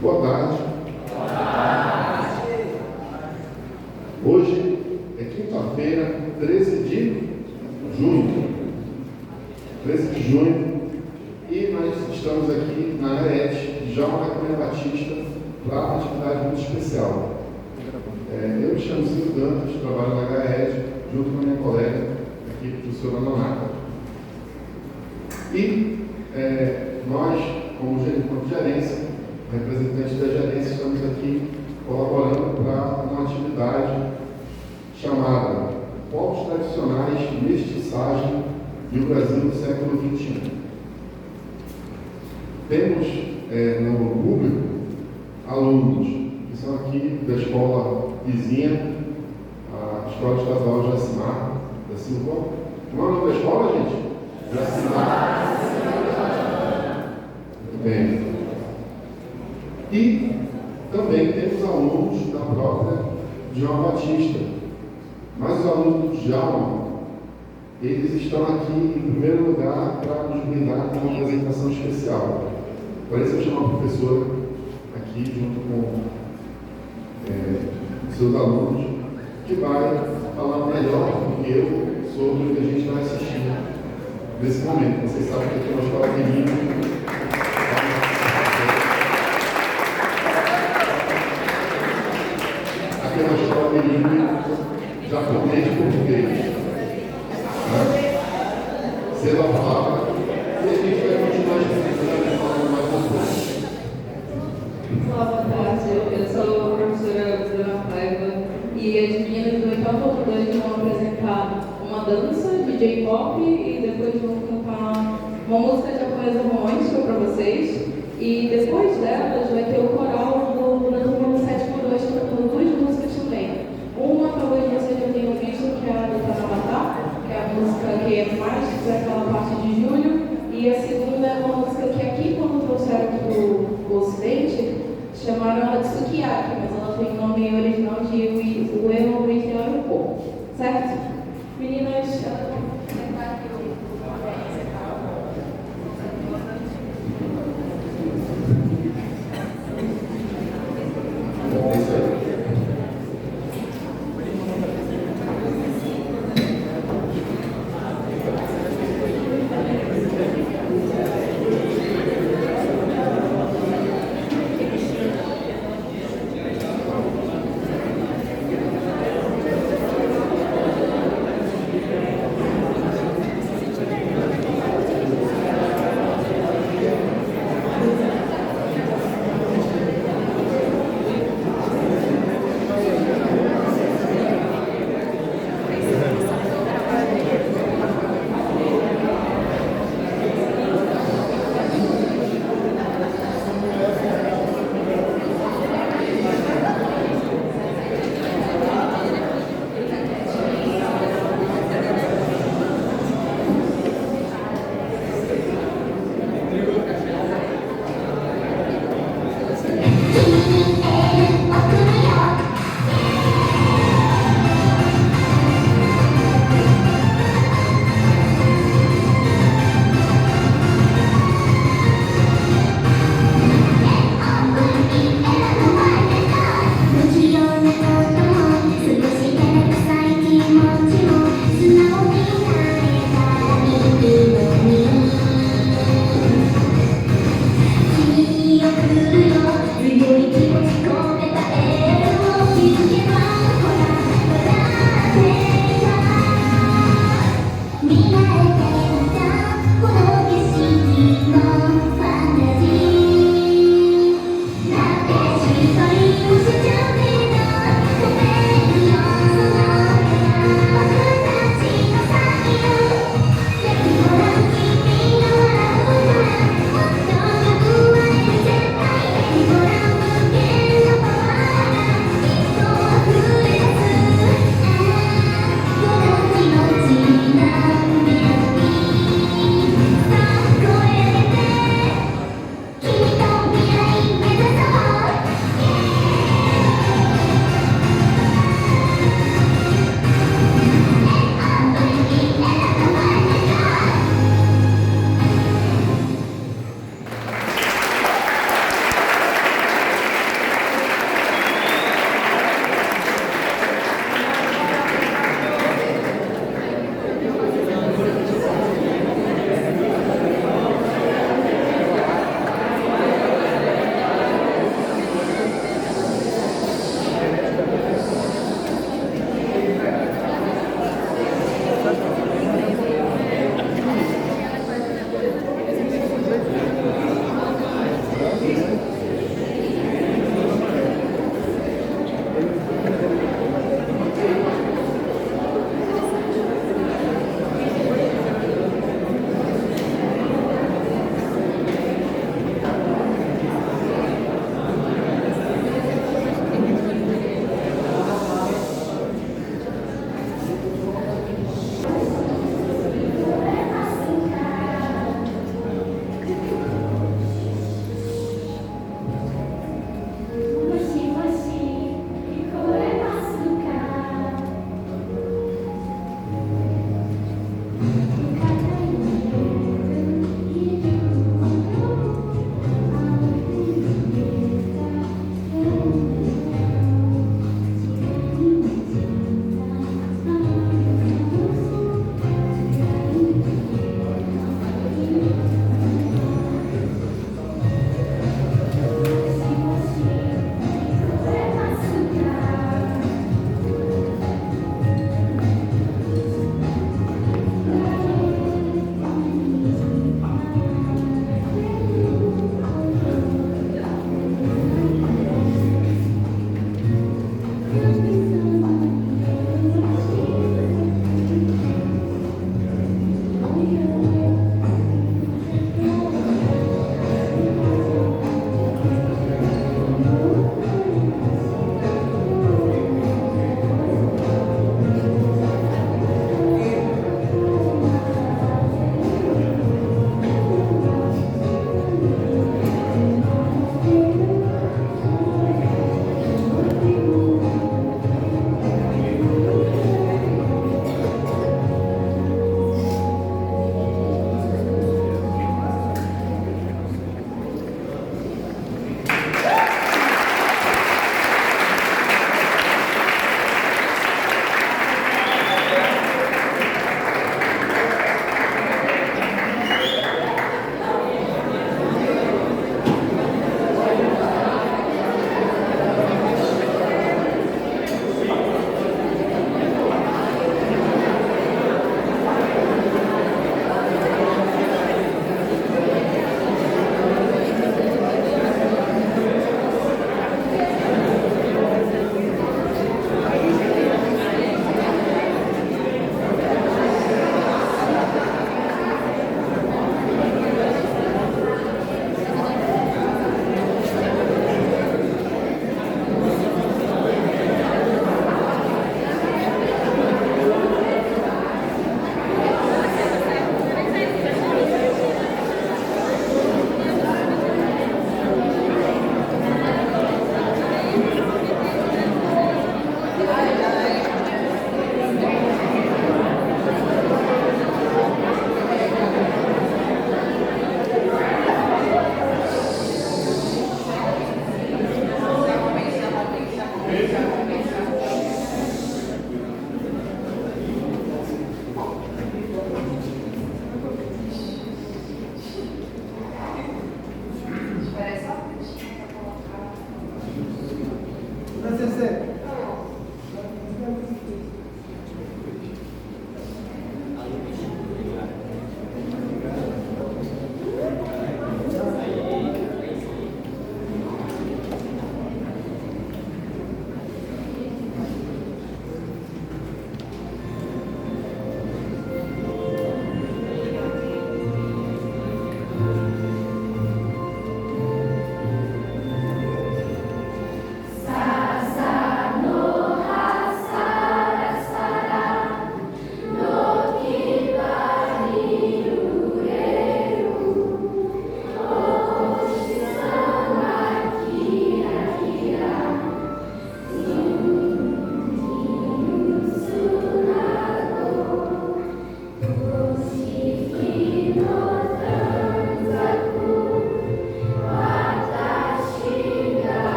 Boa tarde. Hoje é quinta-feira, 13 de junho. 13 de junho. E nós estamos aqui na AET, Djalma da Cunha Batista, para uma atividade muito especial. Eu me chamo Ciro Dantas, trabalho na HED, junto com a minha colega, aqui, professora Nonata. E nós, como gerência, representantes da gerência, estamos aqui colaborando para uma atividade chamada Povos Tradicionais, Mestiçagem e o Brasil no século XXI. Temos no público alunos que são aqui da escola vizinha, a Escola Estadual Jacimar da Silva. Qual é o nome da escola, gente? Jacimar. Muito bem. E também temos alunos da própria Djalma Batista. Mas os alunos do Djalma, eles estão aqui em primeiro lugar para nos brindar com uma apresentação especial. Por isso eu chamo a professora aqui junto com seus alunos, que vai falar melhor do que eu sobre o que a gente vai assistir nesse momento. Vocês sabem que aqui é uma escola bilíngue. Aqui é uma escola bilíngue, japonês e português. Cedo a palavra, e a gente vai continuar falando mais um pouco. Olá, boa tarde. Eu sou a professora Bruna Paiva e as meninas do oitavo ao 2 vão apresentar uma dança de J-pop e depois vão cantar uma música japonesa romântica para vocês. E depois delas vai ter o coral da turma do 7x2 cantando duas músicas também. Uma talvez vocês já tenham visto, que é a do Tanabata, que é a música que é mais daquela parte de julho, e a segunda é uma música que aqui, quando trouxeram aqui do Ocidente, chamaram ela de Sukiyaki, mas ela tem o nome original de Ue no Yoripo, certo? Meninas,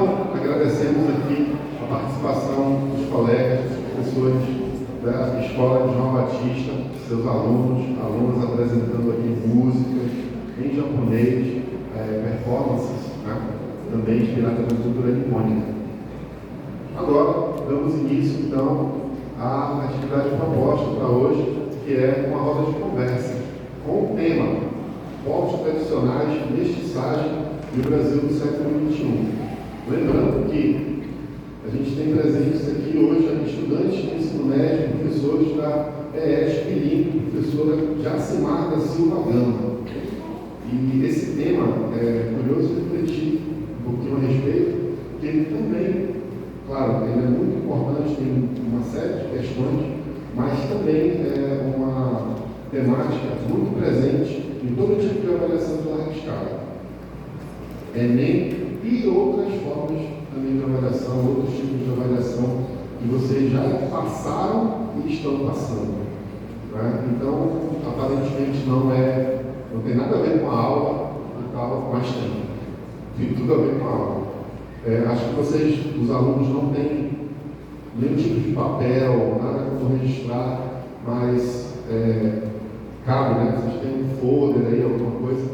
Então, agradecemos aqui a participação dos colegas, dos professores da Escola de João Batista, seus alunos apresentando aqui música em japonês, performances, né? Também inspirada na cultura nipônica. Agora, damos início, então, à atividade proposta para hoje, que é uma roda de conversa, com o tema Povos Tradicionais, Mestiçagem e o Brasil do século XXI. Lembrando que a gente tem presentes aqui hoje estudantes do ensino médio, professores da EESP Bilingue, professora Jacimar da Silva Gama. E esse tema é curioso refletir um pouquinho a respeito, porque ele também, claro, ele é muito importante, tem uma série de questões, mas também é uma temática muito presente em todo tipo de avaliação de larga escala. Enem e outras formas também de avaliação, outros tipos de avaliação que vocês já passaram e estão passando. Né? Então, aparentemente não tem nada a ver com a aula e tal, mas tem tudo a ver com a aula. Acho que vocês, os alunos, não têm nenhum tipo de papel, nada como registrar, mas cabe, né? Vocês têm um folder aí, alguma coisa,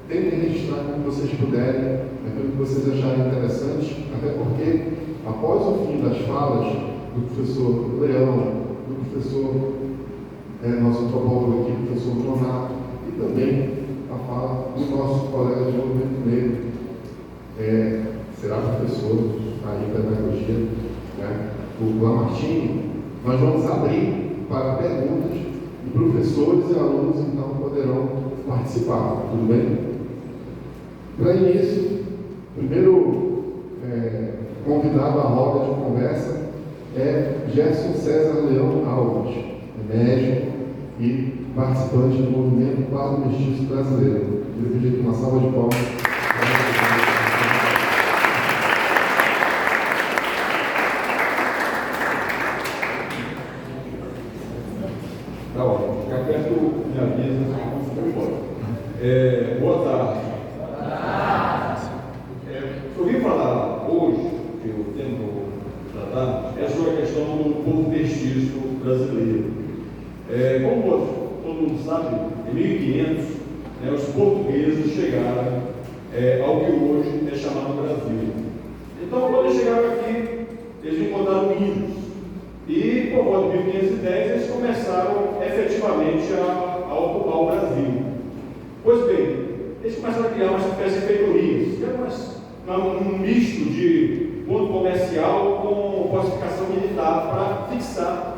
tentem registrar como vocês puderem, aquilo que vocês acharem interessante, até porque, após o fim das falas do professor Leão, do professor, nosso antropólogo aqui, do professor Donato, e também a fala do nosso colega de movimento negro, será professor aí em pedagogia, né? O Lamartine, nós vamos abrir para perguntas e professores e alunos então poderão participar, tudo bem? Para início, primeiro convidado à roda de conversa é Gerson César Leão Alves, médico e participante do movimento Pardo Mestiço Brasileiro. Eu pedi aqui uma salva de palmas. Tá ótimo, fica perto, me avisa, boa tarde. Eu vim falar hoje, que o tema que eu vou tratar, é sobre a questão do povo mestiço brasileiro. Como todo mundo sabe, em 1500, os portugueses chegaram ao que hoje é chamado Brasil. Então, quando eles chegaram aqui, eles encontraram índios. E, por volta de 1510, eles começaram efetivamente a ocupar o Brasil. Pois bem, eles começaram a criar uma espécie de feitorias, que era um misto de ponto comercial com fortificação militar para fixar,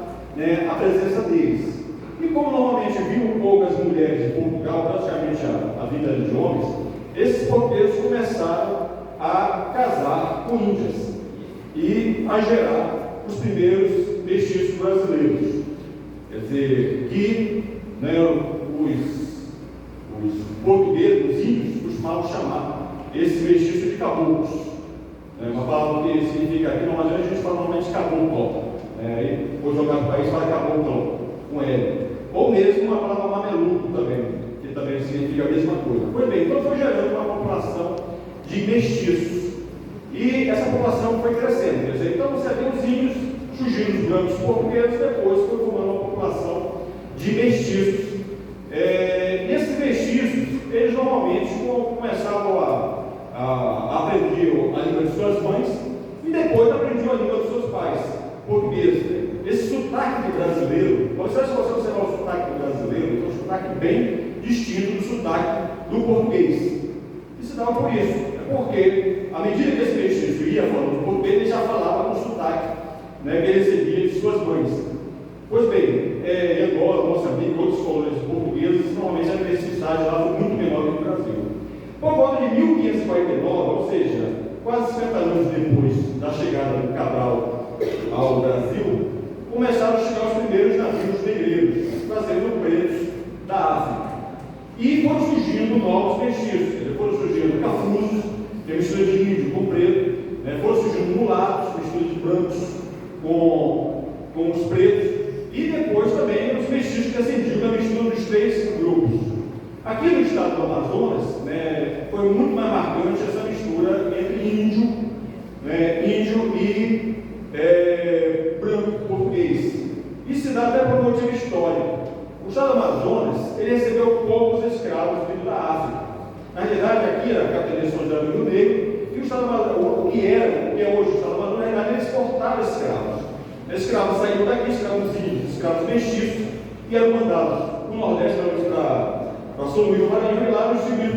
a presença deles. E como normalmente viam poucas mulheres de Portugal, praticamente a vida de homens, esses portugueses começaram a casar com índias e a gerar os primeiros mestiços brasileiros. Quer dizer, que os portugueses, os índios, costumavam chamar esse mestiço de caboclos. Uma palavra que significa aqui, mas a gente fala normalmente caboclo. Vou jogar no país, fala caboclo, com L. Ou mesmo a palavra mameluco também, que também significa a mesma coisa. Pois bem, então foi gerando uma população de mestiços. E essa população foi crescendo. Quer dizer, então você tem os índios surgindo os brancos portugueses, depois foi formando uma população de mestiços. E esses mestiços, eles normalmente começavam a aprender a língua de suas mães e depois aprendiam a língua dos seus pais, portugueses. Esse sotaque brasileiro, se você observar o sotaque brasileiro, é um sotaque bem distinto do sotaque do português. E se dá por isso, porque à medida que esse mestiço ia falando português, ele já falava com o sotaque que ele recebia de suas mães. Pois bem, Angola, Moçambique, outros colônias portugueses, normalmente a necessidade lá foi muito menor do que o Brasil. Por volta de 1549, ou seja, quase 50 anos depois da chegada do Cabral ao Brasil, começaram a chegar os primeiros navios negreiros, trazendo pretos da África. E foram surgindo novos mestiços, foram surgindo cafusos, que é mistura de índio com preto, foram surgindo mulatos, mistura de brancos com os pretos, e depois também os mestiços que ascendiam da mistura dos três grupos. Aqui no estado do Amazonas, foi muito mais marcante essa mistura entre índio né, índio e branco português. Isso se dá até por um motivo histórico. O estado do Amazonas, ele recebeu poucos escravos vindo da África. Na realidade, aqui a capitania São José do Rio Negro, e o estado do Amazonas, o que é hoje o estado do Amazonas, na realidade, ele exportava escravos. Escravos saíram daqui, escravos índios, escravos mestiços, e eram mandados no Nordeste para São Luís do Maranhão e lá distribuídos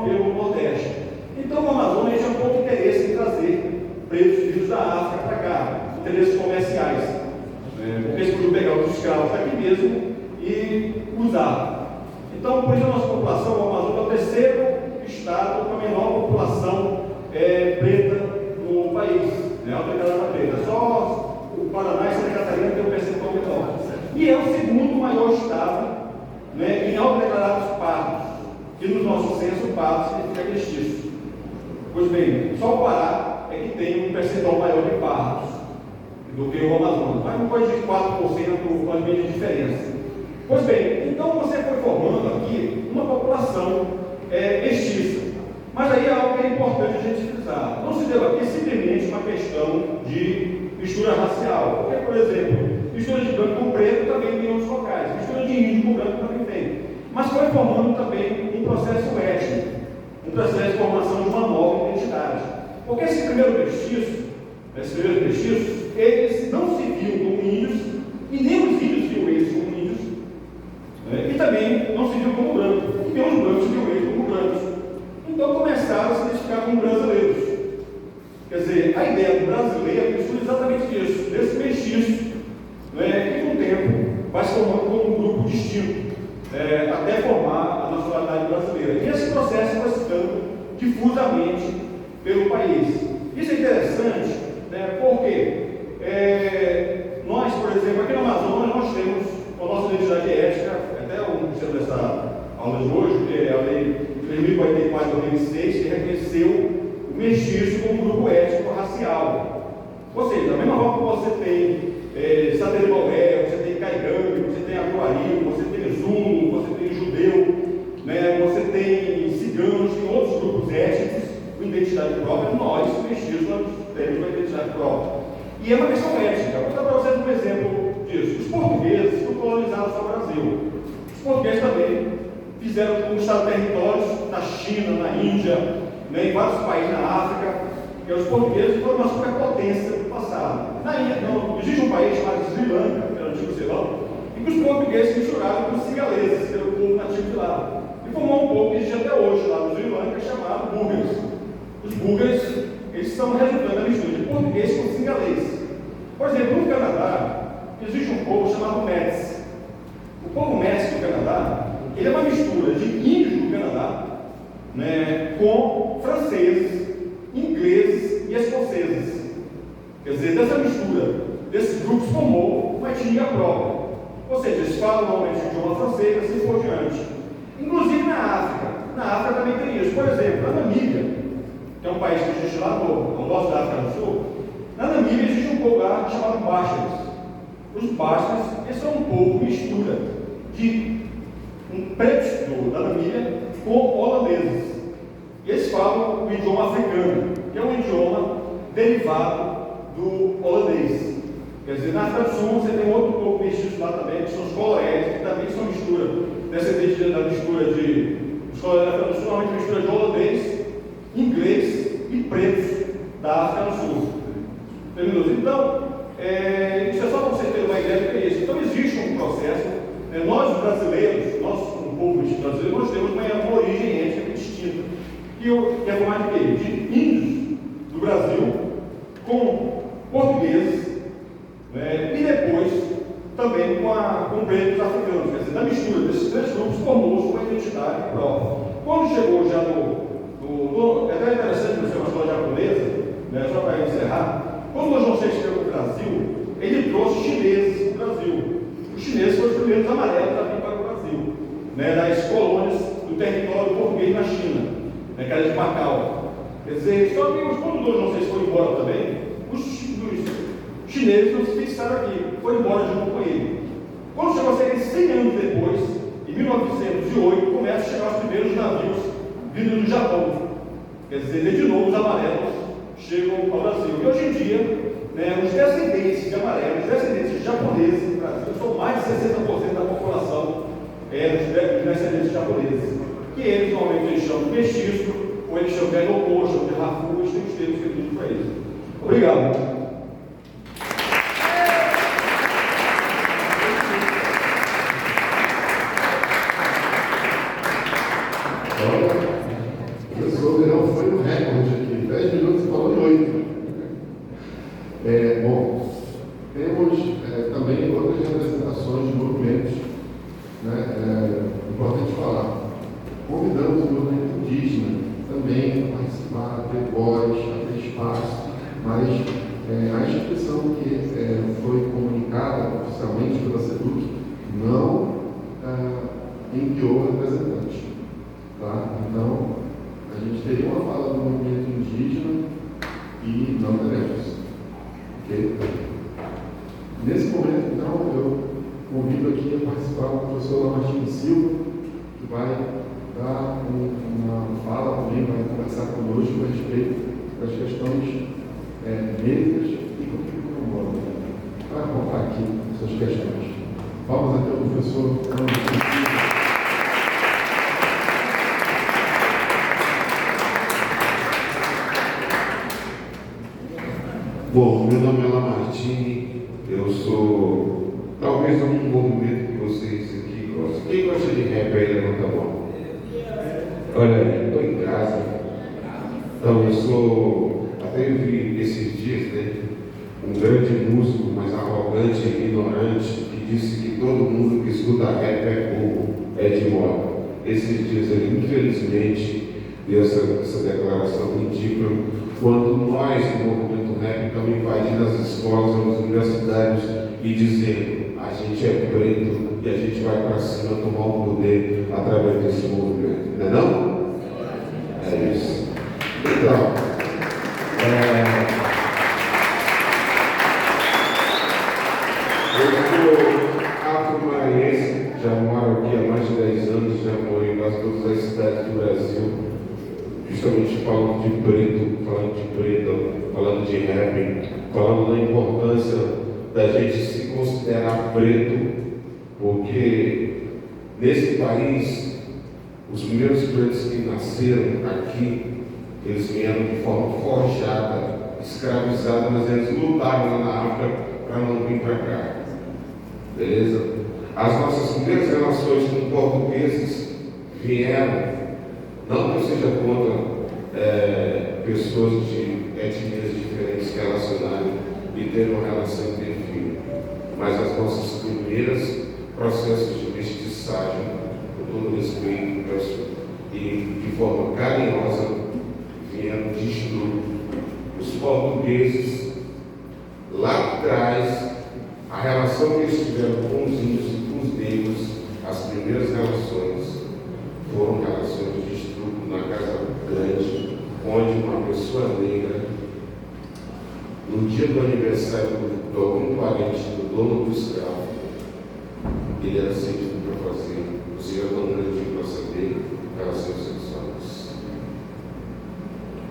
pelo Nordeste. Então o Amazonas tinha pouco interesse em trazer pretos vindos da África para cá, interesses comerciais, porque eles podiam pegar os escravos daqui mesmo e usar. Então, por isso a nossa população, o Amazonas é o terceiro estado com a menor população preta no país, autodeclarada preta. Só o Paraná e Santa Catarina tem um percentual menor. E é o segundo maior estado, em autodeclarados pardos, que no nosso censo pardo significa mestiço. Pois bem, só o Pará é que tem um percentual maior de pardos do que o Amazonas, mas uma coisa de 4% mais menos de diferença. Pois bem, então você foi formando aqui uma população mestiça. Mas aí é algo que é importante a gente frisar. Não se deu aqui simplesmente uma questão de mistura racial. Porque, por exemplo, mistura de branco com preto também tem outros locais. Mistura de índio com branco também tem. Mas foi formando também um processo étnico, um processo de formação de uma nova identidade. Porque esses primeiros mestiços, eles não se viam como índios, e nem os índios viam eles como índios, e também não se viam como brancos, e nem os brancos viam eles como brancos. Então começaram a se identificar como brasileiros. Quer dizer, a ideia do brasileiro estuda exatamente isso, desse mestiço, que com o tempo vai se formando como um grupo distinto, até formar a nacionalidade brasileira. E esse processo vai se dando difusamente pelo país. Isso é interessante, porque nós, por exemplo, aqui no Amazonas, nós temos a nossa identidade étnica, até o centro dessa aula de hoje, que é a lei 3044/2006, que reconheceu o mestiço como um grupo étnico-racial. Ou seja, da mesma forma que você tem Sateribaué, você tem Caigangue, você tem Aruari, você tem Zulu, você tem judeu, você tem ciganos, tem outros grupos étnicos com identidade própria. Nós, mestiços, nós temos uma identidade própria. E é uma questão étnica. Vou dar para vocês um exemplo disso. Os portugueses não colonizaram só o Brasil. Os portugueses também fizeram conquistar territórios na China, na Índia, em vários países na África. E os portugueses foram uma superpotência do passado. Na Índia, existe um país chamado Sri Lanka, que era o antigo Ceilão, e que os portugueses se misturaram com os cingaleses, que era o povo nativo de lá. E formou um povo que existe até hoje lá no Sri Lanka, chamado búlgaros. Os búlgaros, eles são resultando da mistura de português com cingalês. Por exemplo, no Canadá, existe um povo chamado Métis. O povo Métis do Canadá, ele é uma mistura de índios do Canadá, com franceses, ingleses e escoceses. Quer dizer, dessa mistura desses grupos formou uma etnia própria. Ou seja, eles falam normalmente o idioma francês, assim por diante. Inclusive na África. Na África também tem isso. Por exemplo, na Namíbia, que é um país que existe lá no norte da África do Sul, na Namíbia existe um povo lá chamado Bashas. Os Bashas, eles são um povo mistura de pretos da Namíbia com holandeses. E eles falam o idioma africano, que é um idioma derivado do holandês. Quer dizer, na África do Sul você tem outro povo mestiço lá também, que são os coloés, que também são mistura, descendentes da mistura de. Os coloés da África do Sul normalmente mistura de holandês, inglês e pretos da África do Sul. Entendeu? Então, isso é só para vocês terem uma ideia do que é isso. Então, existe um processo. Nós, brasileiros, nós, um povo brasileiro, nós temos uma origem étnica distinta, que é formada de quê? De índios do Brasil com portugueses, e depois também com pretos africanos. Quer dizer, na mistura desses três grupos formou-se uma identidade própria. Quando chegou já é até interessante você uma história japonesa, só para encerrar. Quando o João VI chegou no Brasil, ele trouxe chineses para o Brasil. Os chineses foram os primeiros amarelos a vir para o Brasil, das colônias do território português na China, que era de Macau. Quer dizer, só que quando o João VI foi embora também, os chineses não se fixaram aqui, foram embora junto com ele. Quando chegou a ser 100 anos depois, em 1908, começam a chegar os primeiros navios vindo do Japão. Quer dizer, de novo os amarelos chegam ao Brasil. E hoje em dia, né, os descendentes de amarelos, os descendentes de japoneses no Brasil, são mais de 60% da população dos descendentes japoneses, que eles normalmente eles chamam de mestiço, ou eles chamam de Ainokô, chamam de Rafu, eles têm os termos que eles para isso. Obrigado. Professor Verão foi no recorde aqui, 10 minutos e falou em 8. Bom, temos também outras representações de movimentos, né? Importante falar. Convidamos o movimento indígena também a participar, a ter voz, a ter espaço, mas a instituição que foi comunicada oficialmente pela SEDUC não enviou representantes. Tá? Então, a gente teria uma fala do movimento indígena e não teremos. Okay? Nesse momento, então, eu convido aqui a participar o professor Lamartine Silva, que vai dar uma fala também, vai conversar conosco a respeito das questões médicas e conflito, para contar aqui essas questões. Vamos até o professor Lamartine Silva. Bom, meu nome é Lamartine, eu sou talvez um movimento que vocês aqui gostam. Quem gosta de rap aí, levanta a mão. Olha, eu estou em casa, então eu sou, até eu vi esses dias, né, um grande músico, mas arrogante e ignorante, que disse que todo mundo que escuta rap é burro, é de moda. Esses dias ele, infelizmente, deu essa declaração ridícula, quando nós, do movimento rap, estamos invadindo as escolas, as universidades e dizendo: a gente é preto e a gente vai para cima tomar o poder através desse movimento. Não é não? É isso. Então, eu sou afro-maranhense, já moro aqui há mais de 10 anos, já moro em quase todas as cidades do Brasil. Justamente falando de preto, falando de preta, falando de rap, falando da importância da gente se considerar preto, porque nesse país, os primeiros pretos que nasceram aqui, eles vieram de forma forjada, escravizada, mas eles lutaram lá na África para não vir para cá. Beleza? As nossas primeiras relações com portugueses vieram. Não que eu seja contra pessoas de etnias diferentes se relacionarem e terem uma relação e ter filho, mas as nossas primeiras processos de mestiçagem, com todo respeito e de forma carinhosa, vieram de estudo. Os portugueses, lá atrás, a relação que eles tiveram com os índios e com os negros, as primeiras relações foram relações de estudo na Casa Grande, onde uma pessoa negra, no dia do aniversário de algum parente do dono do escravo, ele era sentido para fazer, os irlandeses para saber relações sexuais.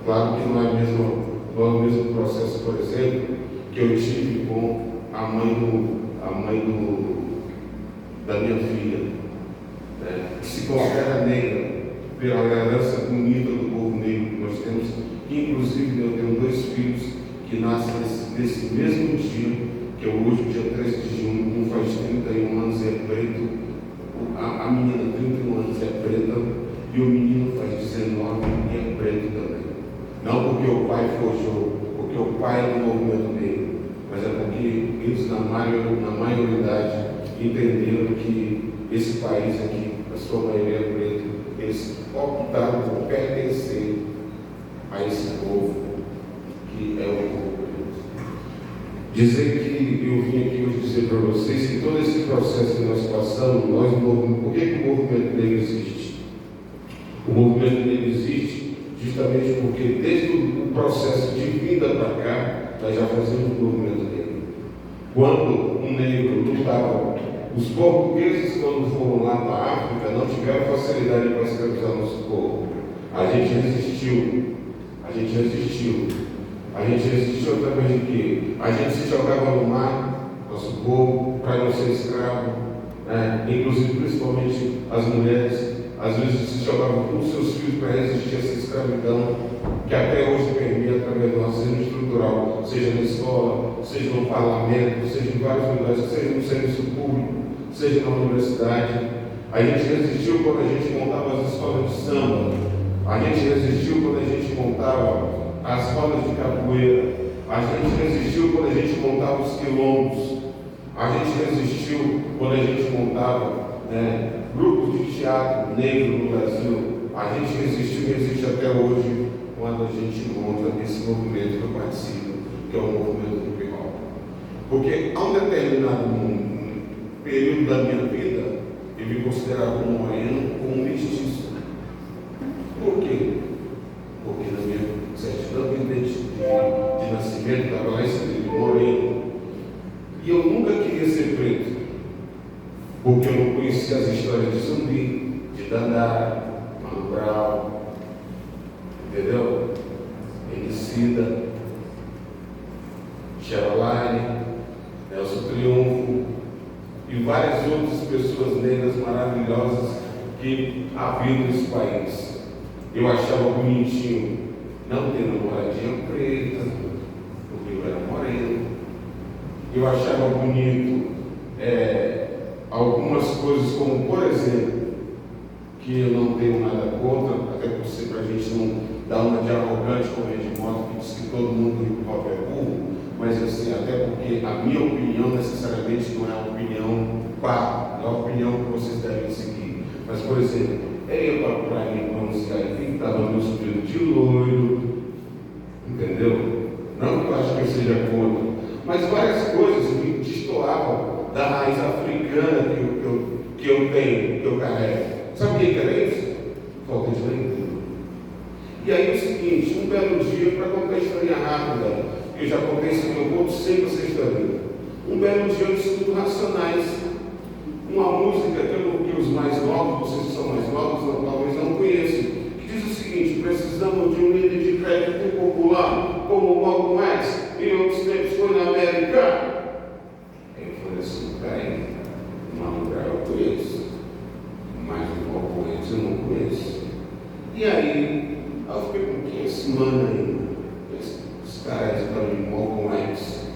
Claro que não é o mesmo processo, por exemplo, que eu tive com a mãe da minha filha, né, que se considera negra pela herança bonita do povo negro que nós temos, que inclusive eu tenho 2 filhos que nascem nesse mesmo dia, que é hoje, dia 13 de junho, um faz 31 anos e é preto, a menina 31 anos é preta, e o menino faz 19 e é preto também. Não porque o pai forjou, porque o pai é do movimento negro, mas é porque eles, na maioridade, entenderam que esse país aqui, a sua maioria é preto, eles optaram por pertencer a esse povo, que é o povo preto. Dizer que eu vim aqui hoje dizer para vocês que todo esse processo que nós passamos, por que o movimento negro existe? O movimento negro existe justamente porque desde o processo de vinda para cá, nós já fazemos o movimento negro. Quando um negro lutava, os portugueses, quando foram lá para a África, não tiveram facilidade para escravizar nosso povo. A gente resistiu. A gente resistiu através de quê? A gente se jogava no mar, nosso povo, para não ser escravo, né? Inclusive, principalmente as mulheres, às vezes se jogavam com os seus filhos para resistir a essa escravidão, que até hoje permeia através do racismo estrutural, seja na escola, seja no parlamento, seja em vários lugares, seja no serviço público, seja na universidade. A gente resistiu quando a gente montava as escolas de samba, a gente resistiu quando a gente montava as rodas de capoeira, a gente resistiu quando a gente montava os quilombos, a gente resistiu quando a gente montava grupos de teatro negro no Brasil. A gente resistiu e resiste até hoje quando a gente monta esse movimento que eu participo, que é o movimento do hip hop. Porque a um determinado período da minha vida, eu me considerava um moreno ou um mestiço. Por quê? Porque na minha certidão de nascimento estava lá escrito moreno. E eu nunca queria ser preto, porque eu não conhecia as histórias de Zumbi, de Dandara, Mano Brown, entendeu? Emicida, Caroline, Nelson Triunfo e várias outras pessoas negras maravilhosas que haviam nesse país. Eu achava bonitinho não ter namoradinha preta, porque eu era moreno. Eu achava bonito algumas coisas, como por exemplo, que eu não tenho nada contra, até por ser para a gente não dar uma de arrogante como é de moto que diz que todo mundo do hip hop é burro, mas assim, até porque a minha opinião necessariamente não é a opinião pá, não é a opinião que vocês devem seguir. Mas, por exemplo, eu ia para a praia pronunciar e pintava meu cabelo de loiro, entendeu? Não que eu acho que eu seja contra, mas várias coisas me destoavam da raiz africana que eu tenho, que eu carrego. Sabe o que era isso? Falta de leitura. E aí é o seguinte, um belo dia, para contar a história rápida, eu já contei isso aqui, eu conto sempre essa história. Um belo dia eu escuto Racionais, uma música que os mais novos, vocês que são mais novos, talvez não conheçam, que diz o seguinte: precisamos de um líder de crédito popular, como o Malcolm X, em outros tempos foi na América. Aí eu falei assim, peraí, Mano Brown eu conheço, mas o Malcolm X eu não conheço. E aí, eu fiquei com quem é esse mano aí? Esse cara diz para mim, Malcolm X,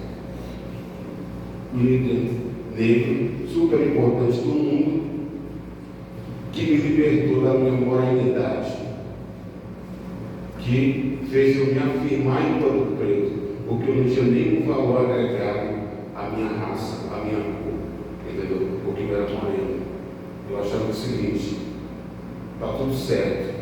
líder negro, super importante do mundo, que me libertou da minha moralidade, que fez eu me afirmar enquanto preto, porque eu não tinha nenhum valor agregado à minha raça, à minha cor, entendeu? Porque eu era moreno. Eu achava o seguinte, está tudo certo.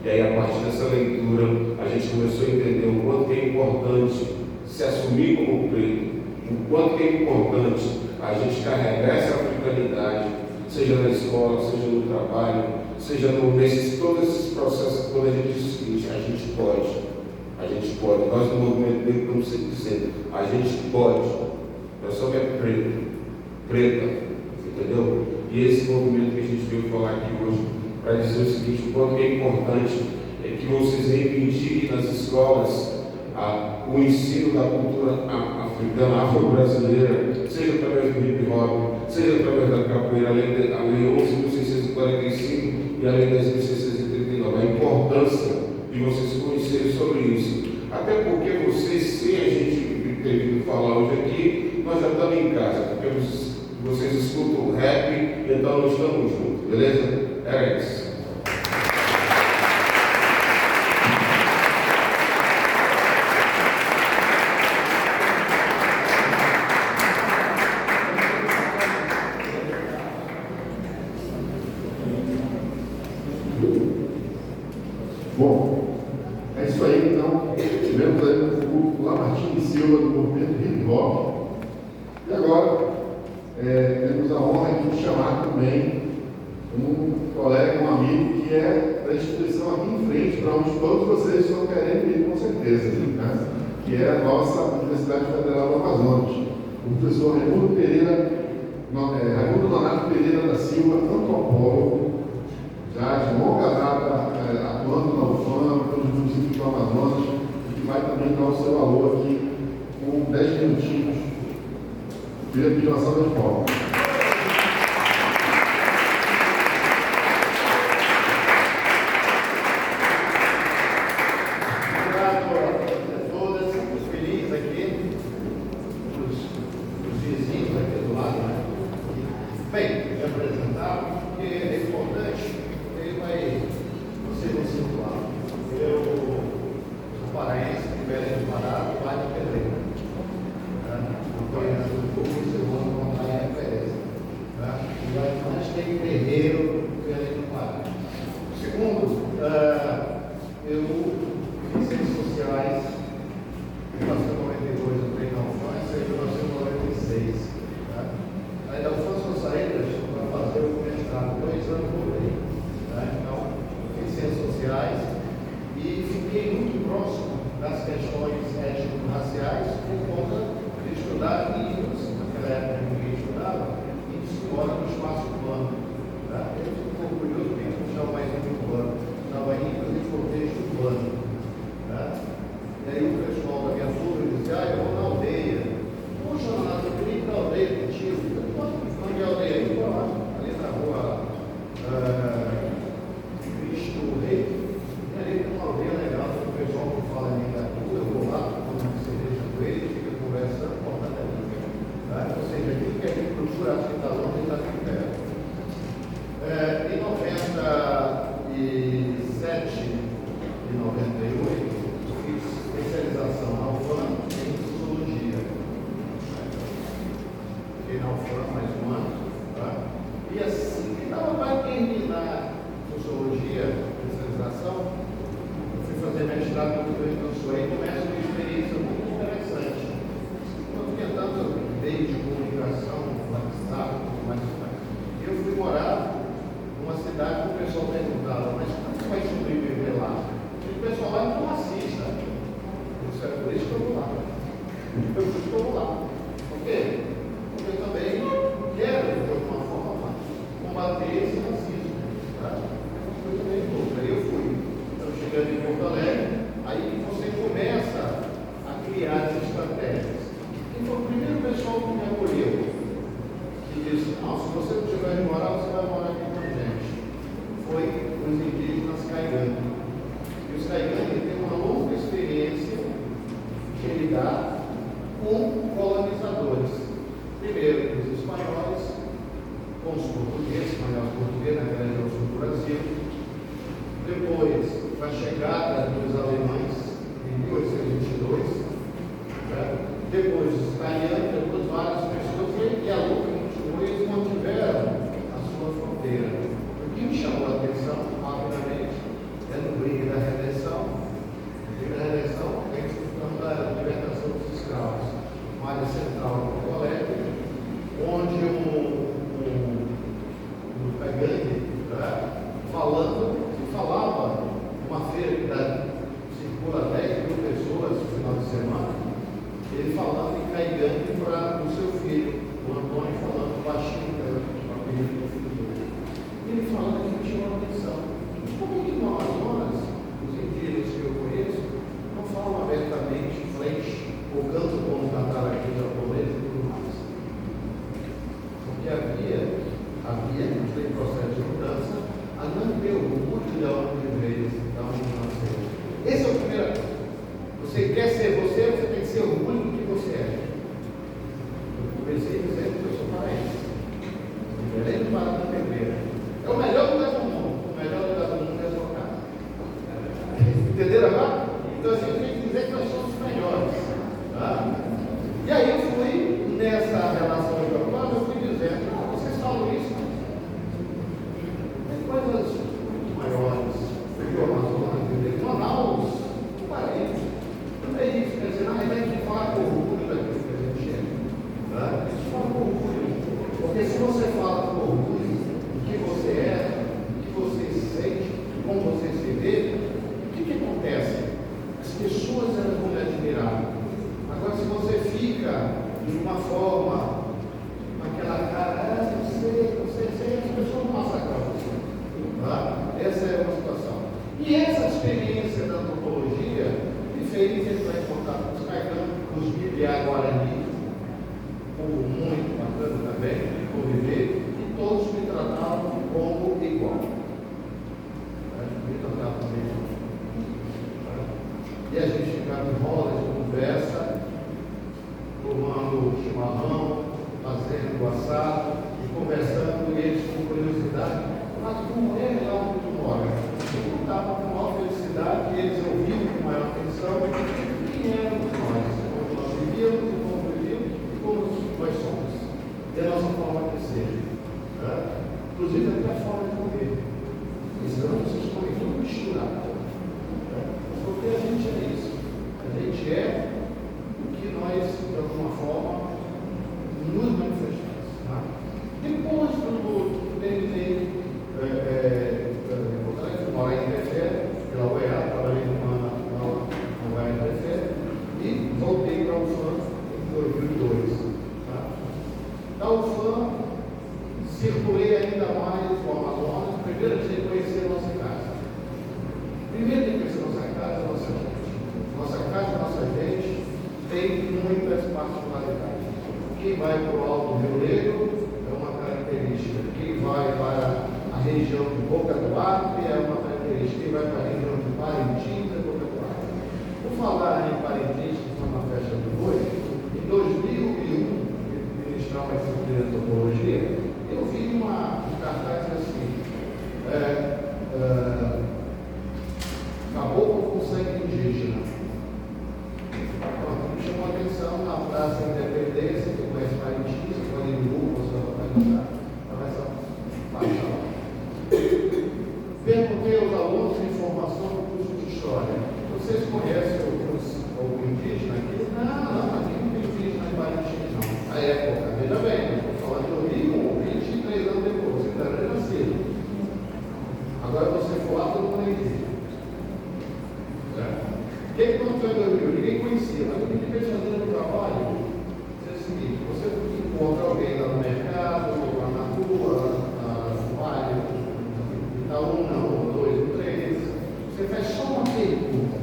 E aí, a partir dessa leitura, a gente começou a entender o quanto é importante se assumir como preto, o quanto é importante a gente carregar essa africanidade, seja na escola, seja no trabalho, seja nesses todos esses processos, quando a gente diz o seguinte, a gente pode, nós no movimento negro estamos sempre dizendo, a gente pode, nós só é preta, entendeu? E esse movimento que a gente veio falar aqui hoje, para dizer o seguinte, o quanto é importante é que vocês reivindiquem nas escolas o ensino da cultura africana, afro-brasileira, seja através do hip hop, seja através da capoeira, a lei 11.645 e a lei 10.639, a importância de vocês conhecerem sobre isso. Até porque vocês, sem a gente ter vindo falar hoje aqui, nós já estamos em casa, porque vocês escutam o rap, então nós estamos juntos, beleza? Era isso. Bom, é isso aí então. Tivemos aí o grupo Lamartine Silva do movimento hip hop. E agora temos a honra aqui de chamar também um colega, um amigo que é da instituição aqui em frente, para onde todos vocês estão querendo ir com certeza, né? Que é a nossa Universidade Federal do Amazonas. O professor Raimundo Nonato Pereira da Silva, antropólogo, já de longa data atuando na UFAM, pelos municípios do Amazonas, vai também dar o seu alô aqui com 10 minutinhos. Queria pedir uma salva de palmas. O canto como cantar aqui japonês, Guarani, povo muito bacana também, de conviver, e todos me tratavam como igual. Me tratavam também. E a gente ficava em roda de conversa, tomando chimarrão, fazendo assado e conversando, e eles com curiosidade: mas como é lá onde tu mora? Eu contava com maior felicidade, e eles ouviam com maior atenção quem éramos nós, como nós vivíamos e como vivíamos e como nós somos, e a nossa forma de ser, inclusive até a forma de comer. Então vocês comem tudo misturado, porque a gente é isso, a gente é o que nós, de alguma forma, nos manifestamos. Depois do terminei, eu morei em Tefé, pela UEA, trabalhei na UEA em Tefé, e voltei para a UFAM em 2002. Da UFAM, circulei ainda mais o Amazonas. Primeiro, a gente conhecer a nossa casa. Primeiro, tem que conhecer a nossa casa, a nossa gente. Nossa casa, a nossa gente tem muitas particularidades. Quem vai para o Alto Rio Negro é uma característica. Quem vai para a região de Boca do Acre é uma característica. Quem vai para a região de Parintins é Boca do Acre. Por falar em Parintins, que foi uma festa do boi, em 2001, ministrar uma disciplina de antropologia, eu vi um cartaz assim: caboclo com sangue indígena. Me chamou a atenção na Praça da Independência, que conhece Parintins, você pode ir no Google, você vai localizar, estava essa faixa lá. Perguntei aos alunos de informação do curso de História: vocês conhecem o indígena aqui? Não, aqui não tem indígena em Parintins, não. A época, veja bem, eu estou falando do Rio, 23 anos depois, você ainda não é nascido. Agora você for lá, todo mundo é indígena. O que aconteceu em 2000? Ninguém conhecia, mas o que fez fazendo o trabalho é o seguinte: você encontra alguém lá no mercado, lá na rua, no bairro, um, dois, três, você faz só uma pergunta: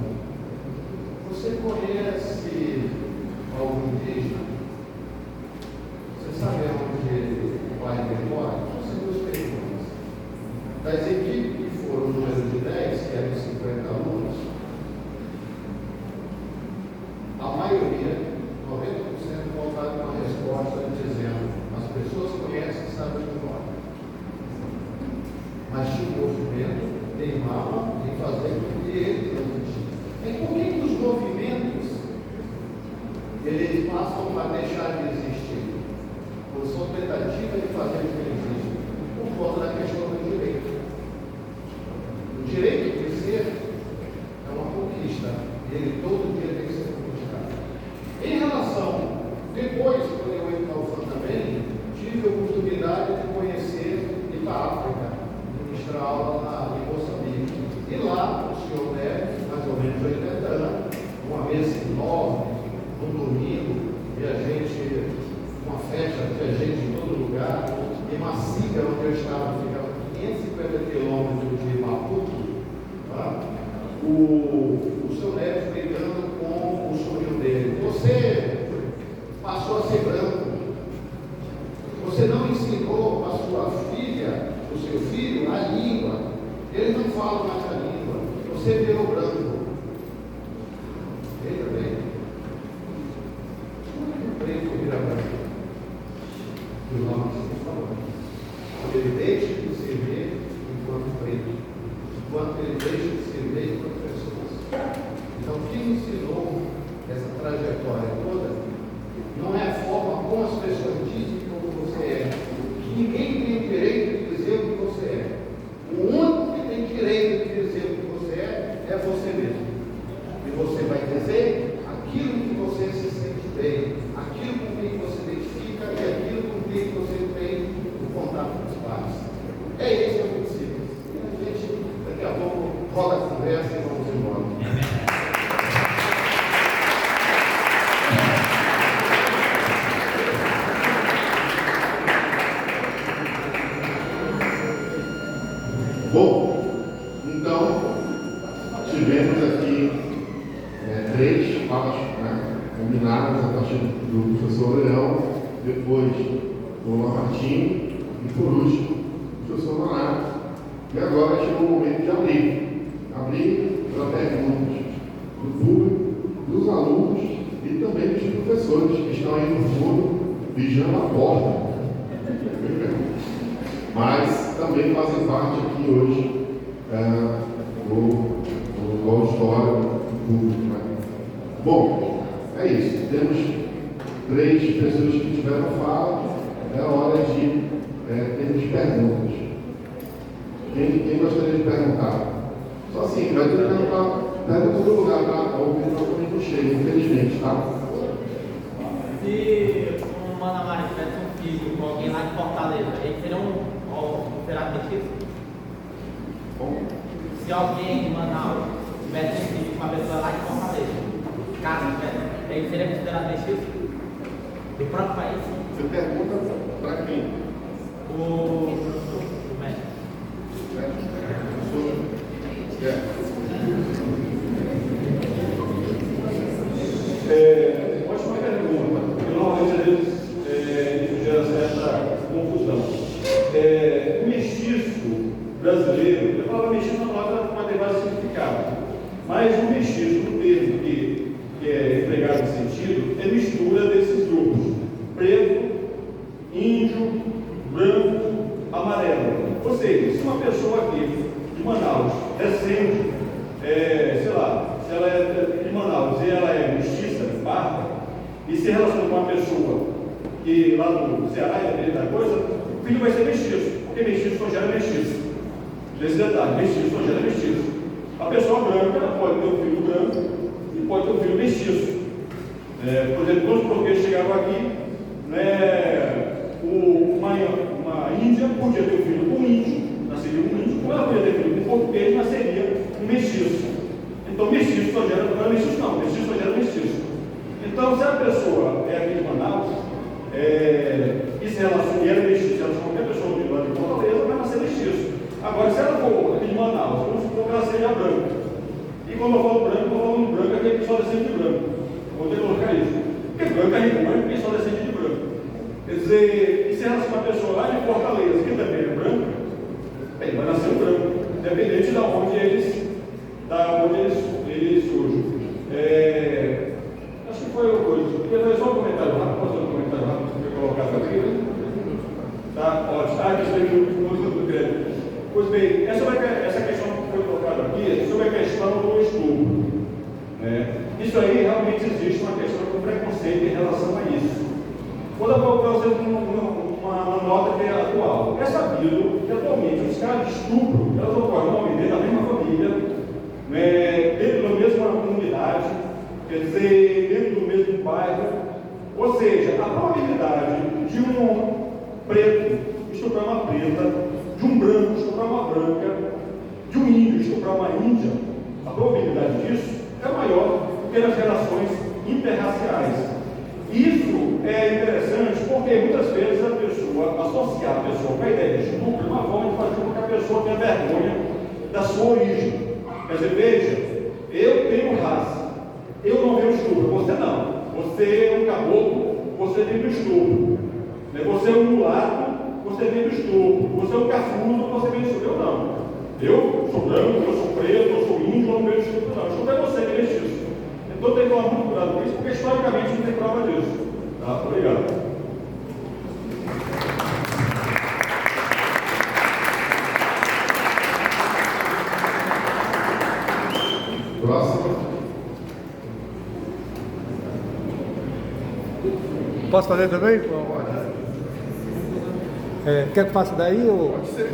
você conhece algum indígena? Você sabe onde o pai dele mora? São duas perguntas. Das equipes que foram o número de 10, que eram 50 alunos, a maioria, 90%, voltaram com a resposta dizendo: as pessoas conhecem e sabem onde mora. Mas tinha um movimento, teimava em fazer com que eles não existissem. Por que os movimentos eles passam a deixar de existir? Por sua tentativa de fazer com que eles existam, por conta da questão do direito. O direito de ser é uma conquista, e ele todo dia tem que ser conquistado. Em relação, depois, quando eu entro na UFAM também, tive a oportunidade de conhecer e para a África, ministrar aula em Moçambique. E lá, o senhor Neves, mais ou menos 80 anos, uma mesa enorme, no domingo, e a gente, uma festa, tinha gente em todo lugar, e Macica, onde eu estava, ficava 550 quilômetros de Maputo, tá? O senhor Neves brigando com o sobrinho dele: você passou a ser branco, você não ensinou a sua filha, o seu filho, a língua, eles não falam mais a língua, você virou branco. Veja bem, o preto vira branco, e o nome que falando, ele deixa de se ver enquanto preto, enquanto ele deixa de se ver enquanto pessoas. Então, quem ensinou essa trajetória toda não é a forma como as pessoas dizem como você é. Ninguém tem direito de dizer o que você é. O único que tem direito de dizer o que você é você mesmo. E você vai dizer aquilo que você se sente bem, aquilo com quem você identifica e aquilo com quem você tem o contato com os pais. do professor Leão, depois o Lamartine e por último o professor Manato. E agora chegou o momento de abrir para perguntas do público, dos alunos e também dos professores que estão aí no fundo vigiando a porta. Mas também fazem parte aqui hoje do auditório público. Né? Bom, é isso. Temos 3 pessoas que tiveram fala. É hora de termos perguntas. Quem gostaria de perguntar? Só assim, vai ter que perguntar. Pergunta do lugar, tá? O microfone não chega, infelizmente, tá? Se o Manamara tivesse um filho com alguém lá de Fortaleza, ele seria um federado petista? Se alguém de Manaus tivesse um filho com uma pessoa lá de Fortaleza, caso tivesse, ele seria considerado petista? Do próprio país? Você pergunta para quem? O médico. Ótima pergunta, porque normalmente às vezes isso gera certa confusão. O mestiço brasileiro, eu falava mestiço na palavra pode ter vários significados, mas o mestiço, no termo que é empregado nesse sentido, é mistura desses grupos: preto, índio, branco, amarelo. Ou seja, se uma pessoa aqui de Manaus descende, sei lá, se ela é de Manaus e ela é mestiça, parda, e se relaciona com uma pessoa que lá no Ceará é da coisa, o filho vai ser mestiço, porque mestiço só gera mestiço. Nesse detalhe, mestiço só gera mestiço. A pessoa branca ela pode ter um filho branco e pode ter um filho mestiço. Por exemplo, quando os portugueses chegaram aqui, uma índia podia ter um filho com um índio, nasceria um índio, ou ela podia ter filho com um português, nasceria um mestiço. Então, mestiço só gera, não é mestiço não, mestiço só gera mestiço. Então, se a pessoa é aqui de Manaus, e se relaciona, e ela é mestiço, se ela for qualquer pessoa de lá de Fortaleza, vai nascer mestiço. Agora, se ela for aqui de Manaus, vamos supor que ela seja branca. E quando eu falo branco, eu falo de branco, aquele que só descende de branco. Vou ter que colocar isso. Porque branco é rico, porque só descende de branco. Quer dizer, e se ela for uma pessoa lá de Fortaleza, que também é branco, ele vai nascer um branco, independente de onde eles surgem. Acho que foi uma coisa. Queria fazer só um comentário rápido. Posso fazer um comentário rápido que eu colocar aqui? Tá? Ótimo. Isso aí muito grande. Pois bem, essa questão que foi colocada aqui é sobre a questão do estupro. Isso aí realmente existe uma questão de preconceito em relação a isso. Quando eu vou para vocês uma nota que é atual, é sabido que atualmente os casos de estupro, elas ocorrem dentro da mesma família, dentro da mesma comunidade, quer dizer, dentro do mesmo bairro. Ou seja, a probabilidade de um preto estuprar uma preta, de um branco estuprar uma branca, de um índio estuprar uma índia, a probabilidade disso é maior do que nas relações interraciais. Isso é interessante porque muitas vezes a pessoa, associar a pessoa com a ideia de estupro, é uma forma de fazer com que a pessoa tenha vergonha da sua origem. Quer dizer, veja, eu tenho raça, eu não venho estupro, você não. Você é um caboclo, você vem do estupro. Você é um mulato, você vem do estupro. Você é um cafuso, você vem do estupro. Eu não. Eu sou branco, eu sou preto, eu sou índio, eu não venho do estupro, não. Estupro é você que vem disso. Então tem que tomar muito cuidado com isso, porque historicamente não tem prova disso. Tá? Obrigado. Próximo. Posso fazer também? Quer que faça daí ou... Pode ser.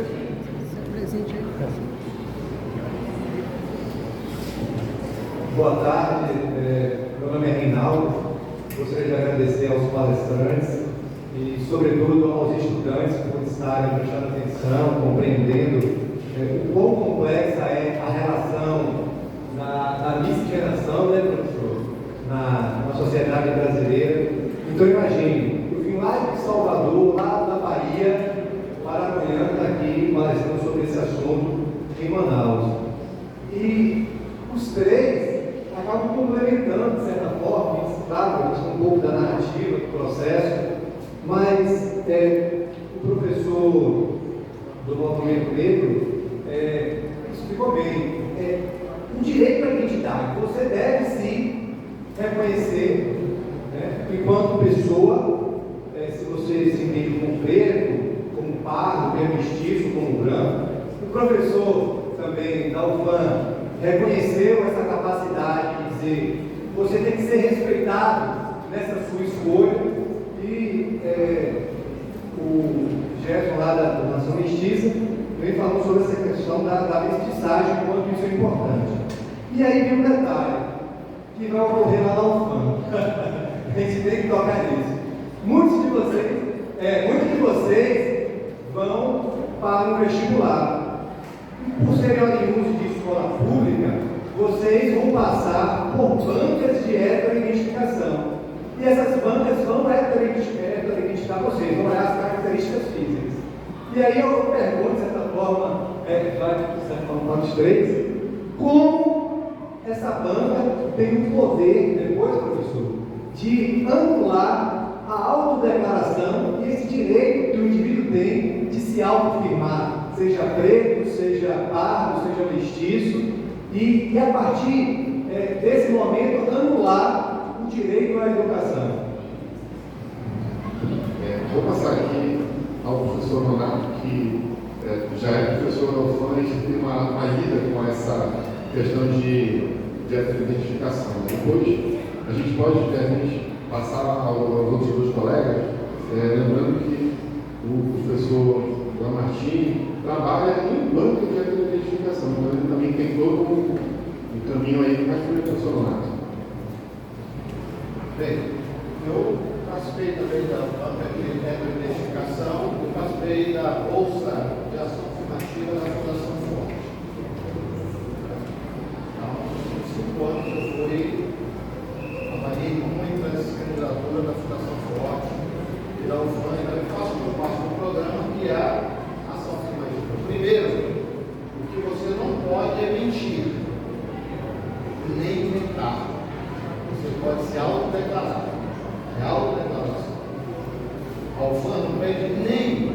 Boa tarde, meu nome é Reinaldo. Gostaria de agradecer aos palestrantes e, sobretudo, aos estudantes por estarem prestando atenção, compreendendo o quão complexa é a relação da miscigenação, né, professor, na sociedade brasileira. Então, imagine, eu vim lá de Salvador, lá da Bahia, para amanhã estar aqui palestrando sobre esse assunto em Manaus. E os três acabam complementando, de certa forma, claro, vamos um pouco da narrativa, do processo, mas o professor do movimento negro explicou bem. Um direito à identidade. Você deve sim reconhecer, enquanto pessoa, se você se entende como preto, como pardo, como mestiço, como branco. O professor também da UFAM reconheceu essa capacidade de dizer: você tem que ser respeitado nessa sua escolha. E o Gerson lá da Nação Mestiça vem falando sobre essa questão da mestiçagem, quanto isso é importante. E aí vem um detalhe que vai ocorrer lá na UFAM. A gente tem que tocar nisso. Muitos de vocês vão para o vestibular. Por serem oriundos de escola pública, vocês vão passar por bancas de heteroidentificação. E essas bancas vão heteroidentificar vocês, vão olhar as características físicas. E aí eu pergunto, de certa forma, nós três, como essa banca tem o poder, depois, professor, de anular a autodeclaração e esse direito que o indivíduo tem de se autoafirmar, seja preto, seja pardo, seja mestiço, e a partir desse momento anular o direito à educação. Vou passar aqui ao professor Nonato, que já é professor da UFAM e tem uma lida com essa questão de identificação. Depois, a gente pode, passar aos outros dois colegas, lembrando que o professor Lamartine trabalha em banco de identificação, então ele também tem todo um caminho aí mais para o professor Nonato. Bem, eu participei também da banca de identificação e participei da Bolsa de Ação Afirmativa da Fundação Forte. Então, nos 5 anos eu avaliei muito essa candidatura da Fundação Forte e da UFAM, e faço parte do programa que é a ação afirmativa. Primeiro, o que você não pode é mentir, nem inventar. Você pode se autodeclarar. É autodeclaração. A UFAM não pede nem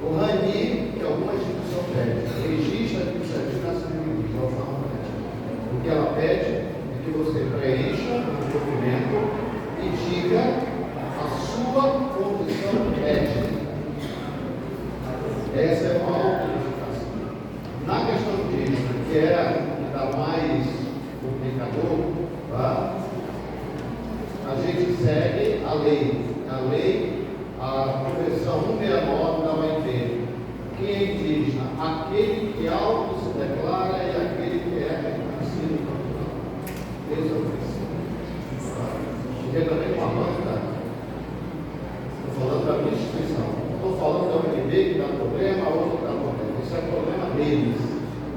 o RANI, que alguma instituição pede. Registra de certificação de jurídica. A UFAM não pede. O que ela pede é que você preencha o documento e diga a sua condição ética. Essa é uma autorização. Na questão do registro, que é ainda mais complicador, tá? A gente segue a lei. A Convenção 169 da OIT. Quem é indígena? Aquele que auto se declara e aquele que é reconhecido. Esse é o princípio. Porque também uma banca, estou falando da minha instituição, estou falando da UNB que dá problema, a outra que dá problema. Isso é problema deles.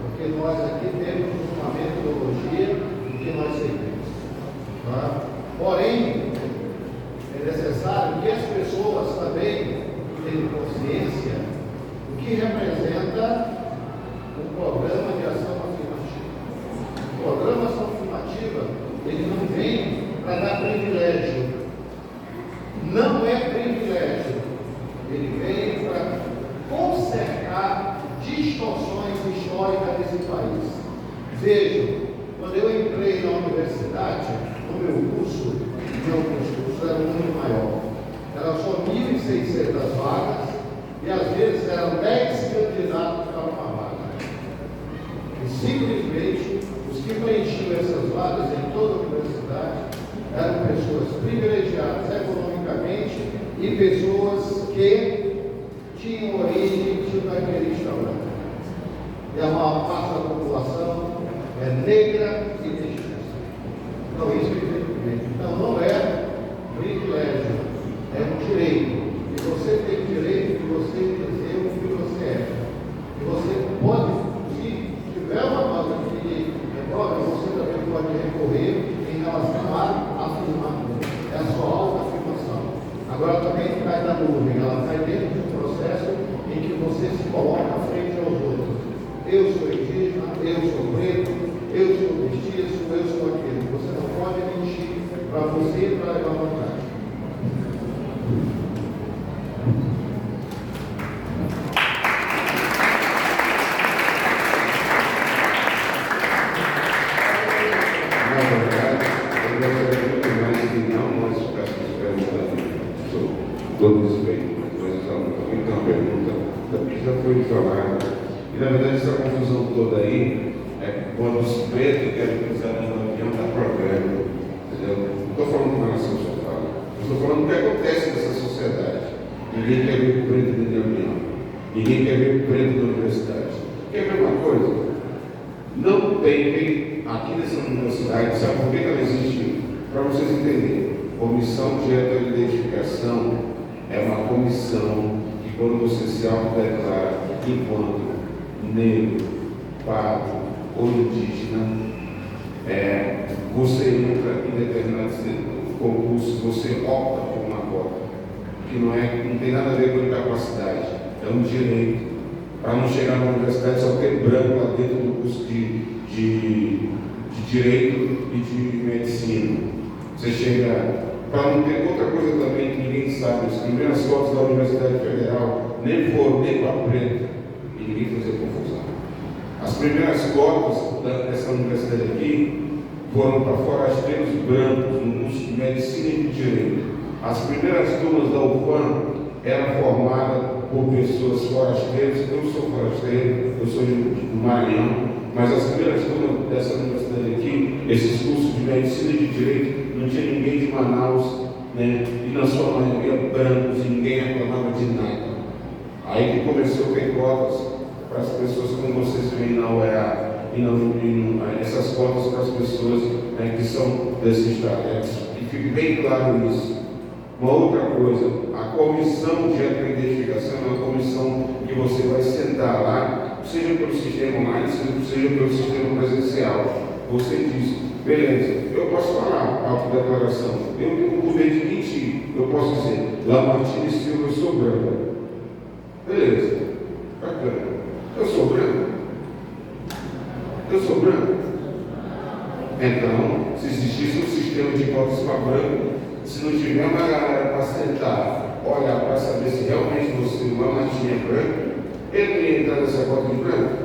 Porque nós aqui temos uma metodologia que nós seguimos. Tá? Porém, é necessário que as pessoas também tenham consciência do que representa o programa de ação afirmativa. O programa de ação afirmativa, ele não vem para dar privilégio. Não é privilégio. Ele vem para consertar distorções históricas desse país. Vejam, quando eu entrei na universidade, no meu curso era um número maior. Eram só 1.600 vagas e às vezes eram 10 candidatos para uma vaga. E simplesmente os que preenchiam essas vagas em toda a universidade eram pessoas privilegiadas economicamente e pessoas que tinham origem de característica branca. E a maior parte da população é negra e mestiça. Então isso é evidente. Então não é privilégio, é um direito. E você tem o direito de você dizer o que você é. E você pode, se tiver uma nota de prova, você também pode recorrer em relação a afirmar. É a sua autoafirmação. Agora também cai da nuvem, ela cai dentro de um processo em que você se coloca frente aos outros. Eu sou indígena, eu sou preto, eu sou mestiço, eu sou aquele. Você não pode mentir para você e para levar vantagem. Na verdade, eu gostaria muito mais que não nós ficássemos perguntando sobre todo respeito, mas nós estamos muito uma pergunta que já foi falada. E na verdade essa confusão toda aí é quando os pretos querem pisar no avião da programa. Entendeu? Não estou falando com relação ao seu fala. Estou falando do que acontece nessa sociedade. Ninguém quer ver o preto dentro do avião. Ninguém quer ver o preto na universidade. Que é a mesma coisa. Não tem aqui nessa universidade, sabe por que ela existe? Para vocês entenderem. Comissão de heteroidentificação é uma comissão que quando você se autodeclara enquanto negro, pardo ou indígena, você entra em determinados concursos, você opta por uma cota, que não tem nada a ver com incapacidade, é um direito. Para não chegar na universidade só ter branco lá dentro do curso de direito e de medicina. Você chega, para não ter outra coisa também que ninguém sabe, as primeiras cotas da Universidade Federal nem foram nem para preto, e ninguém fazia confusão. As primeiras cotas dessa universidade aqui foram para forasteiros brancos, no curso de medicina e de direito. As primeiras turmas da UFAM eram formadas por pessoas forasteiras. Eu sou forasteiro, eu sou do Maranhão, mas as primeiras turmas dessa universidade aqui, esses cursos de medicina e de direito, não tinha ninguém de Manaus, né? E na sua maioria brancos, e ninguém reclamava de nada. Aí que começou a ter cotas para as pessoas, como vocês veem na UEA, e essas cotas para as pessoas, né, que são desse estado. E fique bem claro isso. Uma outra coisa, a comissão de heteroidentificação é uma comissão que você vai sentar lá, seja pelo sistema online, seja pelo sistema presencial. Você diz, beleza, eu posso falar a autodeclaração, eu tenho o poder de mentir, eu posso dizer, Lamartine Silva, eu sou branco. Beleza, bacana. Eu sou branco? Eu sou branco? Então, se existisse um sistema de cotas para branco, se não tiver uma galera para sentar, olhar para saber se realmente você, o Lamartine, é branco, ele não ia entrar nessa cota de branco.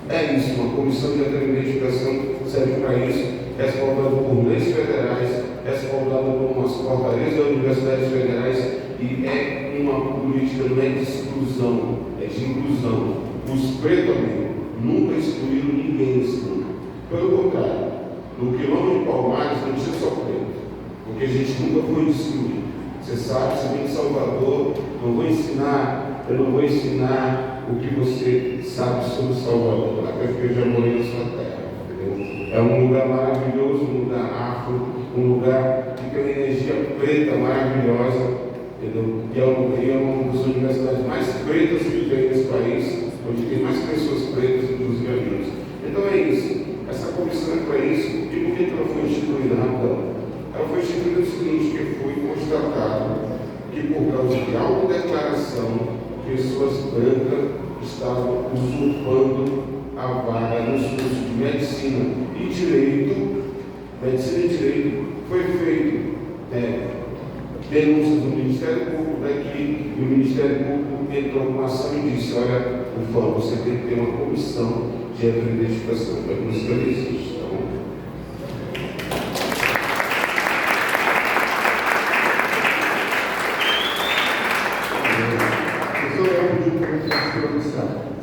É isso, uma comissão de heteroidentificação serve para isso, respaldada por leis federais, respaldada por umas portarias das universidades federais, e é uma política não é de exclusão, é de inclusão. Os pretos, amigo, nunca excluíram ninguém nesse mundo. Pelo contrário, no quilômetro de Palmares não tinha só preto, porque a gente nunca foi excluído. Você sabe, você vem de Salvador, eu não vou ensinar o que você sabe sobre Salvador, até porque eu já morei na sua terra, entendeu? É um lugar maravilhoso, um lugar afro, um lugar que tem uma energia preta maravilhosa, entendeu? E é uma das universidades mais pretas que tem nesse país, onde tem mais pessoas pretas, inclusive amigos. Então é isso, essa comissão é para isso. E por que ela foi instituída, Rafael? Ela foi instituída o seguinte, que foi constatado que por causa de autodeclaração, pessoas brancas estavam usurpando a vaga nos cursos de medicina e direito. Medicina e direito foi feito denúncias do Ministério Público daqui, e o Ministério Público entrou com uma ação e disse, olha, por favor, você tem que ter uma comissão de heteroidentificação. É por isso que ela existe, tá bom?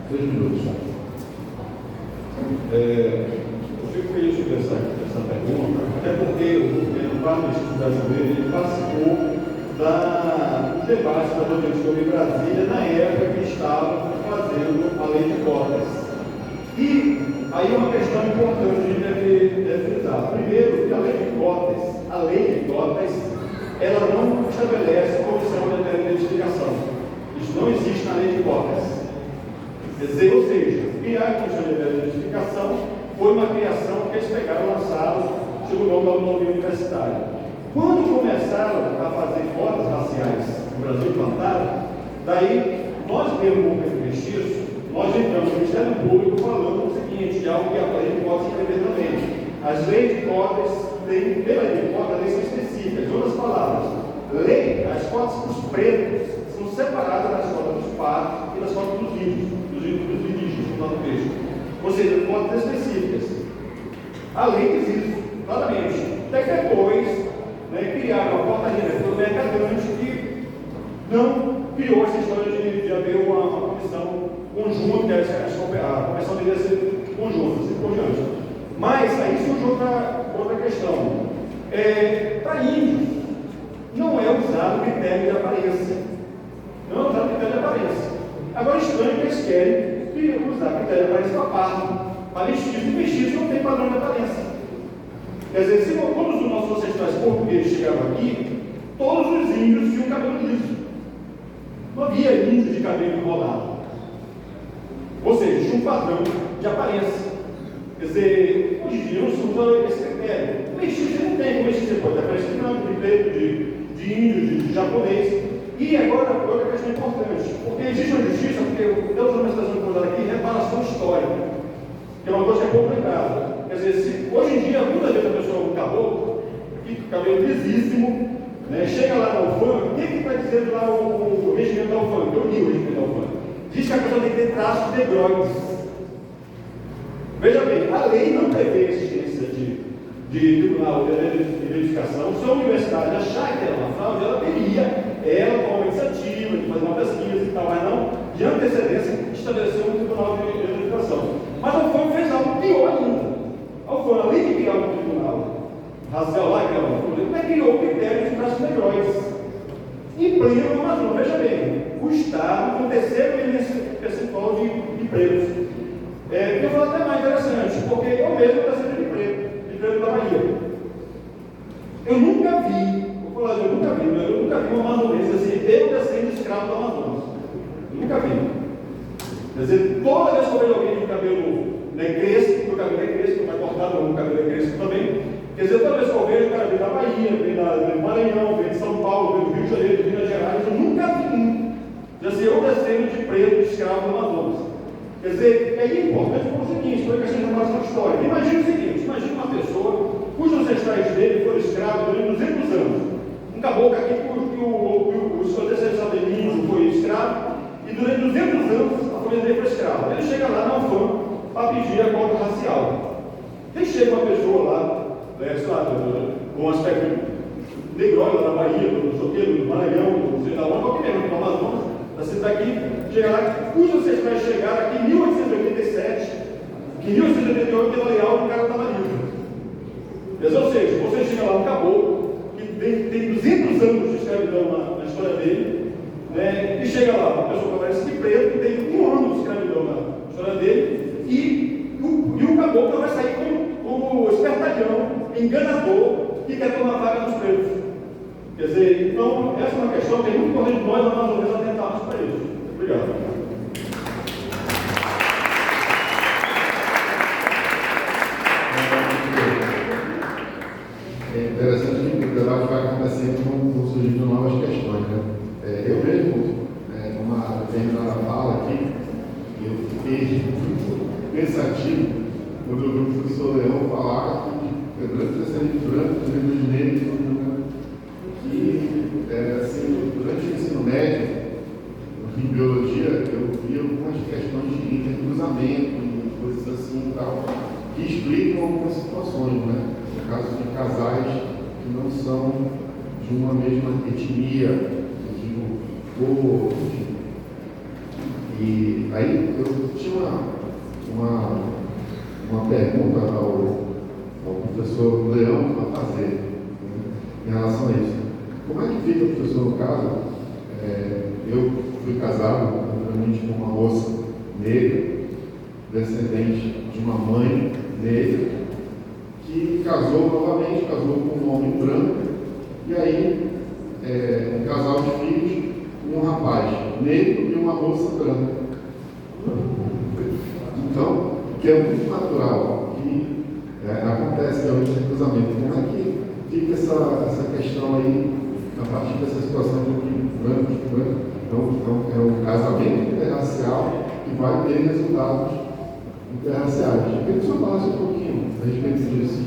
Dois minutos. Eu fico feliz com essa pergunta, até porque o governo Parlamento Brasileiro ele participou dos debates da Legislatura em Brasília na época que estavam fazendo a lei de cotas. E aí uma questão importante que a gente deve frisar. Primeiro, que a lei de cotas, ela não estabelece comissão de heteroidentificação. Isso não existe na lei de cotas. Ou seja, criar a comissão de heteroidentificação foi uma criação que eles pegaram e lançaram sob o nome da autonomia universitária. Quando começaram a fazer cotas raciais no Brasil implantadas, daí nós, pelo movimento mestiço, nós entramos no Ministério Público falando o seguinte: seguinte, de algo que a lei pode escrever também. As leis de cotas, pela lei de cotas, leis são específicas. Em outras palavras, as cotas para os pretos são separadas das cotas dos pardos e das cotas dos índios, dos indígenas, no texto. Ou seja, cotas específicas. A lei diz isso, claramente. Até que depois, criaram a portaria do mercadante que não criou essa história de haver uma comissão conjunta, a comissão deveria ser conjunta, assim por diante. Mas aí surge outra questão. Para índios, não é usado critério de aparência. Não é usado critério de aparência. Agora, estranho que eles querem usar critério de aparência para pardo, para mestiço, e mestiço não tem padrão de aparência. Quer dizer, quando os nossos ancestrais portugueses chegaram aqui, todos os índios tinham cabelo liso. Não havia índio de cabelo enrolado. Ou seja, tinha um padrão de aparência. Quer dizer, hoje em dia não se usa esse critério. Mestiço não tem, mestiço você pode ter aparência de preto, de índio, de japonês. E agora, outra questão importante, porque existe uma justiça, porque Deus uma estação que aqui, reparação histórica, que é uma coisa que é complicada. Quer dizer, hoje em dia, muitas vezes a pessoa com caboclo, cabelo lisíssimo, chega lá na alfândega, o que está dizendo lá o regimento da alfândega? Eu li o regimento da alfândega. Diz que a pessoa tem que ter traços negroides. Veja bem, a lei não prevê a existência de tribunal de verificação. Se a universidade achar que era uma fraude, ela teria, como iniciativa, de fazer uma pesquisa e tal, mas não, de antecedência, estabelecer um tribunal de verificação. Mas a alfândega fez algo pior ainda. A alfândega, além de criar um tribunal racial lá, criou critérios de traços negroides. Em pleno Amazonas, veja bem, o Estado, com terceiro percentual de pretos. Eu vou até mais interessante, porque eu mesmo nasci de preto da Bahia. Eu nunca vi um amazonense assim, eu descendo escravo do Amazonas. Eu nunca vi. Quer dizer, toda vez que eu vejo alguém de cabelo crespo, o cabelo é crespo, não vai cortar, o cabelo é crespo também. Quer dizer, toda vez que eu vejo o cara vem da Bahia, vem do Maranhão, vem de São Paulo, vem do Rio de Janeiro, de Minas Gerais, eu nunca vi um. Já sei, eu descendo de preto, de escravo do Amazonas. Quer dizer, é importante por o seguinte, foi a questão de reparação histórica. Imagina o seguinte, imagina uma pessoa cujos ancestrais dele foram escravos durante 200 anos. Um caboclo aqui que o seu descendente foi escravo, e durante 200 anos a família dele foi escrava. Ele chega lá na alfândega para pedir a cota racial. Aí chega uma pessoa lá, sei lá, com um aspecto negroide da Bahia, do Maranhão, do sei lá, qualquer mesmo, do Amazonas, da cidade aqui, chega lá, cujos ancestrais chegaram aqui em 1887, que em 1888 pela leal do cara estava livre. Ou seja, você chega lá, um caboclo, que tem 200 anos de escravidão na história dele, e chega lá, uma pessoa que aparece de preto, que tem 1 ano de escravidão na história dele, e o caboclo vai sair como espertalhão, enganador, que quer tomar vaga dos pretos. Quer dizer, então, essa é uma questão que é muito importante nós, amazonenses, atentarmos para isso. Obrigado. É interessante que o debate vai acontecendo com surgindo novas questões, né? Eu mesmo, numa determinada fala aqui, eu fiquei pensativo quando eu vi o professor Leão falar que durante descendentes brancos, negros negros, que assim, durante o ensino médio, em biologia, eu vi algumas questões de intercruzamento e coisas assim e tal, que explicam algumas situações, né? No caso de casais que não são de uma mesma etnia, de cor, e aí eu tinha uma pergunta ao professor Leão para fazer em relação a isso. Como é que fica, professor, no caso? Eu fui casado, obviamente, com uma moça negra, descendente de uma mãe negra, que casou novamente, casou com um homem branco, e aí um casal de filhos, um rapaz negro e uma moça branca. Então, que é muito natural, que acontece realmente esse cruzamento. Como é que fica essa questão aí, a partir dessa situação de que brancos, então é um casamento interracial que vai ter resultados interraciais. Eu queria que o senhor falasse um pouquinho a respeito disso.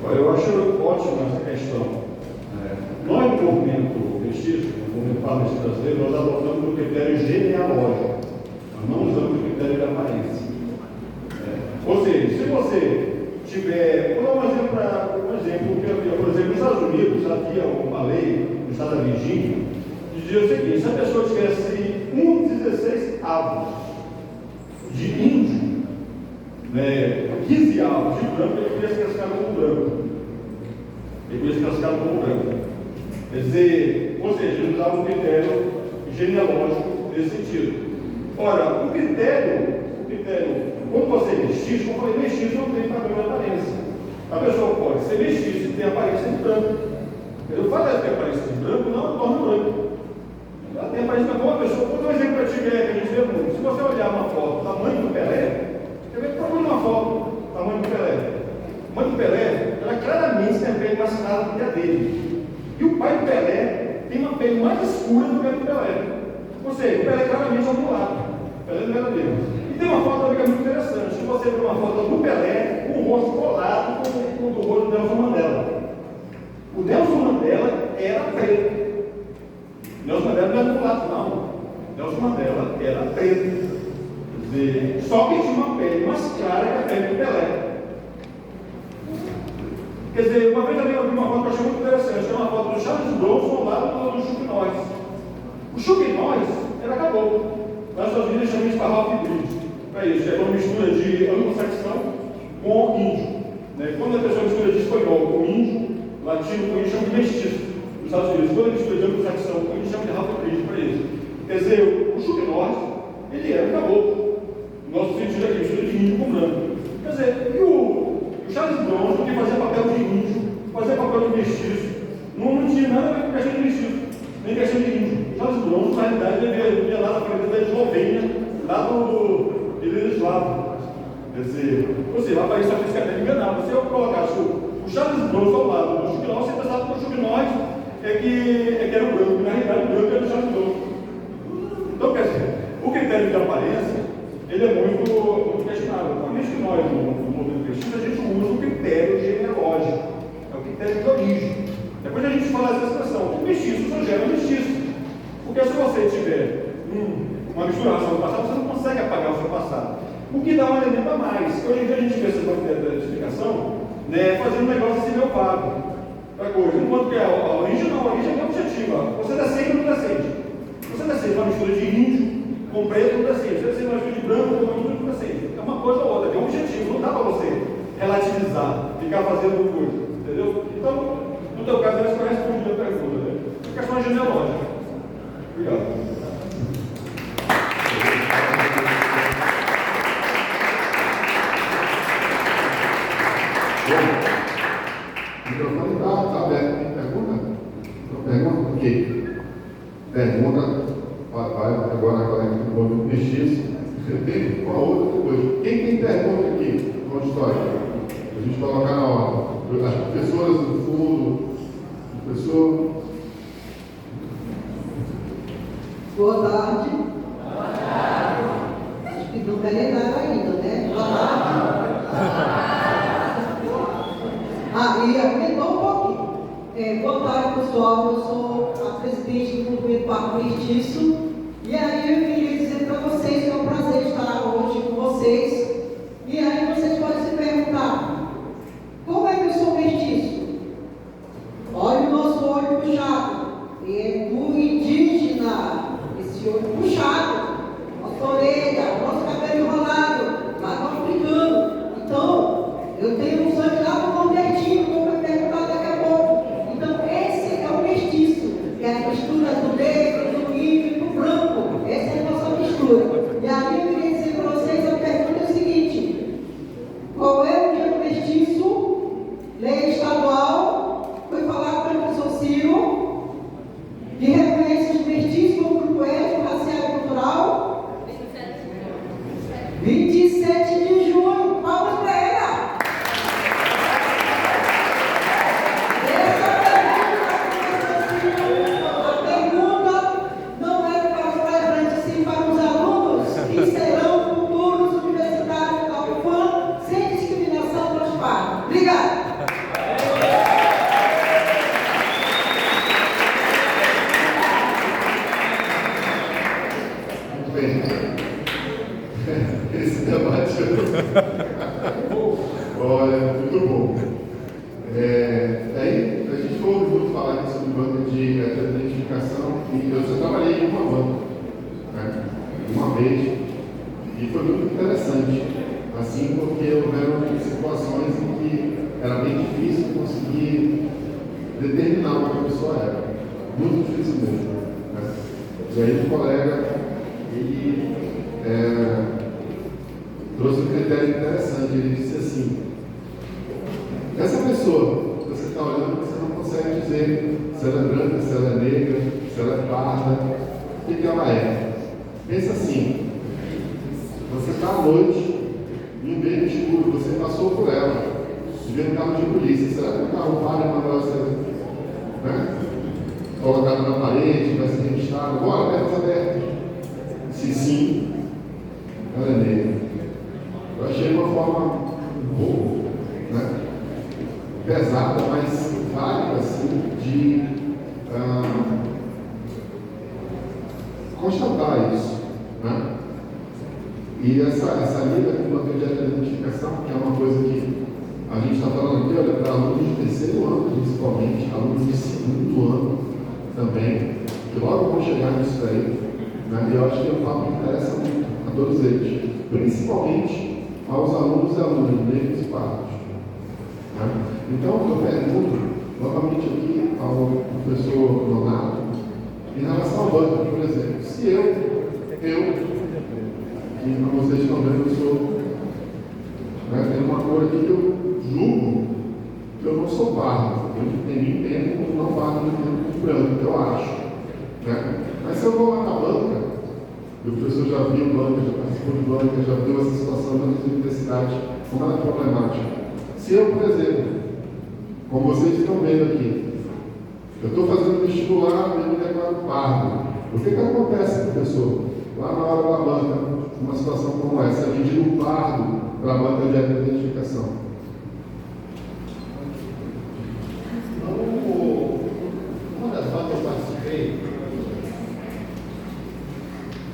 Olha, eu acho ótima essa questão. Nós, no movimento mestiço, no movimento palestra brasileiro, nós adotamos o critério genealógico. Nós não usamos o critério de aparência. Ou seja, se você tiver, vou dar um exemplo, por exemplo, nos Estados Unidos havia uma lei no estado da Virgínia que dizia o seguinte: se a pessoa tivesse 1,16 avos de índio, 15 avos de branco, ele podia ser classificado como branco. Ele podia ser classificado como branco. Quer dizer, ou seja, eles usavam um critério genealógico nesse sentido. Ora, o critério, quando você é mestiço, como eu falei, mestiço não tem problema de aparência. A pessoa pode ser mestiço e ter aparência de branco. Eu falo que tem aparência de branco, não torna branco. Ela tem aparência de uma pessoa. Vou dar um exemplo para ti, que a gente vê muito. Se você olhar uma foto do tamanho do Pelé, você vê que procura uma foto do tamanho do Pelé. A mãe do Pelé, ela claramente tem a pele mais clara do que a dele. E o pai do Pelé tem uma pele mais escura do que a do Pelé. Ou seja, o Pelé claramente é um mulato. O Pelé não era dele. E tem uma foto também que é muito interessante. Se você vê uma foto do Pelé, com o rosto colado com o do rosto do Nelson Mandela. O Nelson Mandela era preto. Nelson Mandela não era mulato, não. Nelson Mandela era preto. Quer dizer, só que tinha uma pele mais clara que a pele do Pelé. Quer dizer, uma vez também eu vi uma foto que eu achei muito interessante, que é uma foto do Charles Bronson ao lado do Chuck Norris. O Chuck Norris era caboclo. Nas suas vidas chamam de Ralph Breed. É isso, é uma mistura de anglo-saxão com índio. Quando a pessoa mistura de espanhol com índio, latino com índio, chama de mestiço. Nos Estados Unidos, quando a mistura de anglo-saxão com índio, chama de Ralph Breed, para isso. Quer dizer, o Chuck Norris, ele era um caboclo. No nosso sentido aqui, mistura de índio com branco. Quer dizer, e o Charles Bronson, que fazia papel de índio, fazia papel de mestiço, não tinha nada a ver com questão de mestiço, nem questão de índio. Charles Bronson, na realidade, ele ia lá na frente da Eslovênia, lá do Eslavo. Quer dizer, ou seja, a aparência física dele enganava. Se eu colocasse o Charles Bronson ao lado do Chuck Norris, você pensava que o Chuck Norris que era o branco, na realidade o branco era o Charles Bronson. Então, quer dizer, o critério de aparência, ele é muito questionável. Por isso que nós, no movimento cristão, a gente usa o critério genealógico, é o critério de origem. Depois a gente fala essa expressão, o mestiço só gera mestiço. Porque se você tiver uma misturação do passado, você não consegue apagar o seu passado. O que dá um elemento a mais. Hoje em dia a gente vê essa explicação, fazendo um negócio assim meio vago. Outra coisa, enquanto que a origem é objetiva. Você descende ou não descende? Você descende uma mistura de índio com preto, não descende. Você descende uma mistura de branco com preto, não descende. É uma coisa ou outra, é um objetivo. Não dá para você relativizar, ficar fazendo coisa. Entendeu? Então, no teu caso, eles correspondem a pergunta. A questão é genealógica. Obrigado. O microfone está aberto. Tem pergunta? Pergunta? Ok. Pergunta. Vai agora a colega do movimento mestiço. Tem uma outra depois. Quem tem pergunta aqui no auditório? A gente colocar na ordem. As professoras do fundo. Professor. Boa tarde. Boa tarde. Acho que não calendário ainda, né? Boa tarde. E aumentou um pouquinho. Boa tarde, pessoal. Eu sou a presidente do movimento Parque Mestiço. E aí eu queria dizer para vocês que é um prazer estar hoje com vocês. E aí vocês podem se perguntar: como é que eu sou mestiço? Olha o nosso olho puxado. É do indígena. Esse olho puxado. Nossa orelha, nosso cabelo enrolado. Lá no africano. Então, eu tenho um sangue lá no nordestino, como eu perguntar daqui a pouco. Então, esse é o mestiço, que é a mistura do negro, do índio e do branco. Essa é a nossa mistura. E aí eu queria dizer para vocês, a pergunta é a seguinte: qual é o dia do mestiço? Lei estadual, foi falado pelo professor Ciro, que reconhece os mestiços como grupo étnico, racial e cultural. E eu já trabalhei em uma banca, né? Uma vez, e foi muito interessante, assim, porque houveram situações em que era bem difícil conseguir determinar o que a pessoa era, muito difícil mesmo, né? E aí o colega, ele trouxe um critério interessante, ele disse assim: essa pessoa que você está olhando, você não consegue dizer se ela é branca, se ela é negra, se ela é parda, o que ela é. Pensa assim, você está à noite, em um meio escuro, você passou por ela, e vê um carro de polícia. Será que o carro para e manda ela ser, né, colocada na parede, vai ser registrado? Bora, pernas abertas. Se sim, ela é negra. Eu achei uma forma um pouco, né, pesada, mas válida, assim, de constatar isso, né? E essa lida com o projeto de identificação, que é uma coisa que a gente está falando aqui, olha, para alunos de terceiro ano, principalmente, alunos de segundo ano também, que logo vão chegar nisso daí, né? E eu acho que é um papo que interessa muito a todos eles, principalmente aos alunos e alunas negros e pardos, né? Então, eu pergunto novamente aqui ao professor Donato, em relação ao banco, por exemplo, se eu, e como vocês estão vendo, eu sou, né, tem uma cor aqui que eu julgo que eu não sou pardo, eu me entendo como não pardo, me entendo como branco, eu acho, né? Mas se eu vou lá na banca, e o professor já viu banca, já participou de banca, já viu essa situação nas universidades, como ela é problemática. Se eu, por exemplo, como vocês estão vendo aqui, eu estou fazendo vestibular e me declaro pardo, o que acontece, professor? Lá na hora da banca, uma situação como essa, a gente o pardo para a banca de identificação. Uma das bancas que eu participei,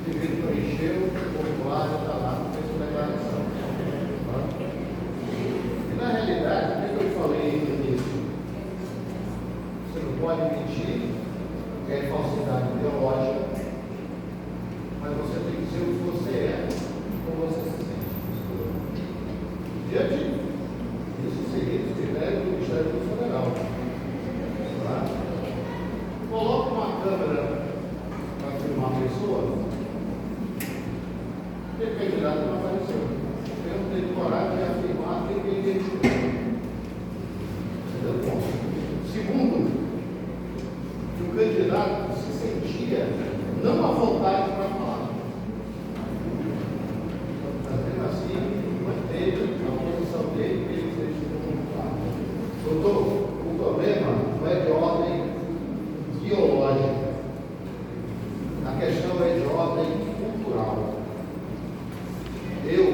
ele preencheu o formulário, está lá, fez uma declaração. E na realidade, o que eu falei no início? Você não pode mentir, que é falsidade ideológica, mas você tem que dizer o que você é, como você se sente. Diante disso, seguir os critérios do Ministério Público Federal. Tá? Coloca uma câmera para filmar a pessoa, o candidato não apareceu. Eu não tenho coragem de afirmar quem tem identificado. Entendeu? Segundo, que o candidato se sentia não à vontade para falar. Fazendo assim, manteve a posição dele, que ele seja muito claro. Doutor, o problema não é de ordem biológica. A questão é de ordem cultural. Eu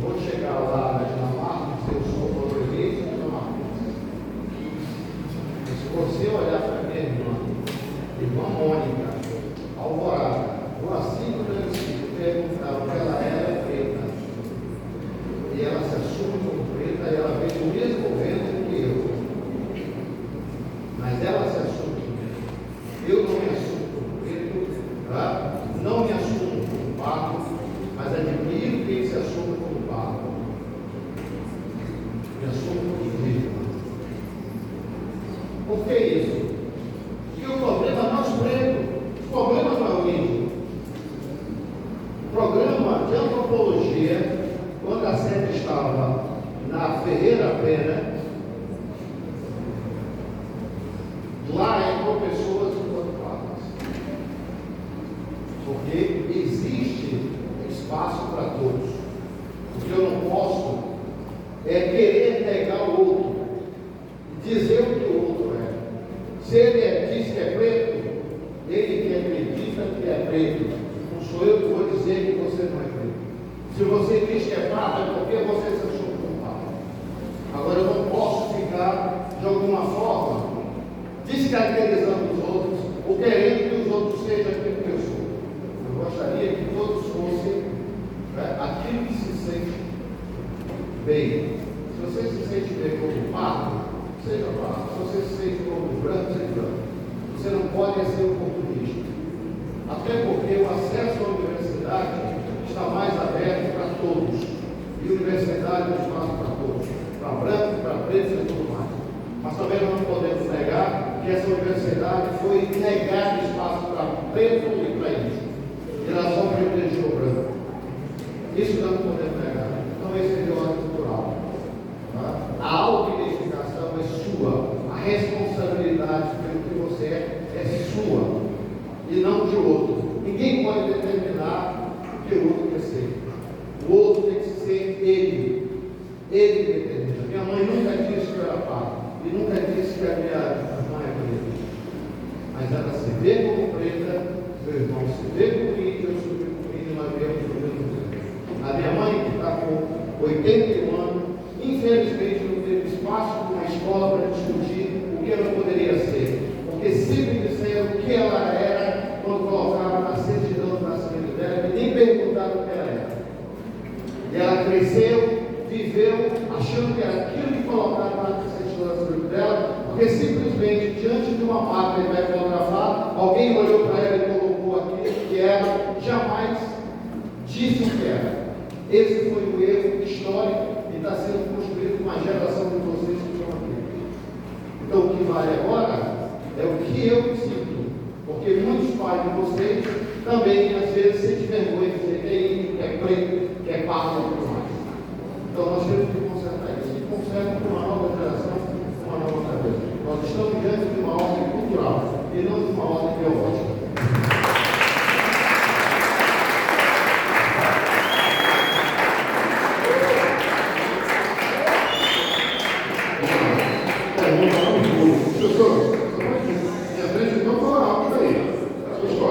vou chegar lá na Dinamarca e dizer eu sou norueguês e dinamarquês. Se você olhar para minha irmã Mônica, Alvorada, o Assírio Francisco, perguntar o que ela era preta. E ela se assume como preta e ela vem do mesmo vento que eu. Mas ela se assume. Eu não me assumo como preto, tá? Não me assumo como pardo, mas admiro quem se assume como pardo. Me assumo como indígena. Por que isso? Porque o problema não é os pretos. O problema não é o índio. O programa de antropologia, quando a sede estava na Ferreira Pena, lá entrou pessoas enquanto pardas. Porque existe espaço para todos. O que eu não posso é querer pegar o outro, dizer o que o outro é. Se ele diz que é preto, ele que acredita que é preto, não sou eu que vou dizer que você não é preto. Se você diz que é pardo, é porque você se achou como pardo. Agora, eu não posso ficar, de alguma forma, descaracterizando os outros, ou querendo que os outros sejam aquilo que eu sou. Eu gostaria que todos fossem, né, aquilo que se sente bem. Se você se sente bem como pardo, seja pardo. Se você se sente como branco, seja branco. Você não pode ser oportunista. que essa universidade foi negado espaço para preto e para índio. E nós só privilegiou o branco. Isso não podemos negar. Então, esse é de ordem cultural. Tá? A autoidentificação é sua. A responsabilidade pelo que você é sua. E não de outro. Ninguém pode determinar o que o outro quer ser. O outro tem que ser ele. Ele determina. Minha mãe nunca disse que eu era padre. E nunca disse que a minha mãe é preta. Mas ela se vê como preta, seu irmão se vê como índio, eu sou como índio, nós vemos o mesmo tempo. A minha mãe, que está com 81 anos, infelizmente não teve espaço na escola para discutir o que ela poderia ser. Porque sempre disseram o que ela era quando colocaram na certidão do nascimento dela, e nem perguntaram o que ela era. E ela cresceu, viveu, achando que era aquilo que colocaram na certidão do nascimento dela, porque simplesmente, diante de uma máquina que vai fotografar, alguém olhou para ela e colocou aquilo que era, jamais disse o que era. Esse foi o erro histórico e está sendo construído com uma geração de vocês que estão aqui. Então, o que vale agora é o que eu sinto, porque muitos pais de vocês também, às vezes, sentem vergonha de dizer que é índio, que é preto, que é pardo e tudo mais. Então, nós temos que consertar isso. E conserta com uma nova geração, com uma nova cabeça. Nós estamos diante de uma ordem cultural e não de uma ordem ideológica.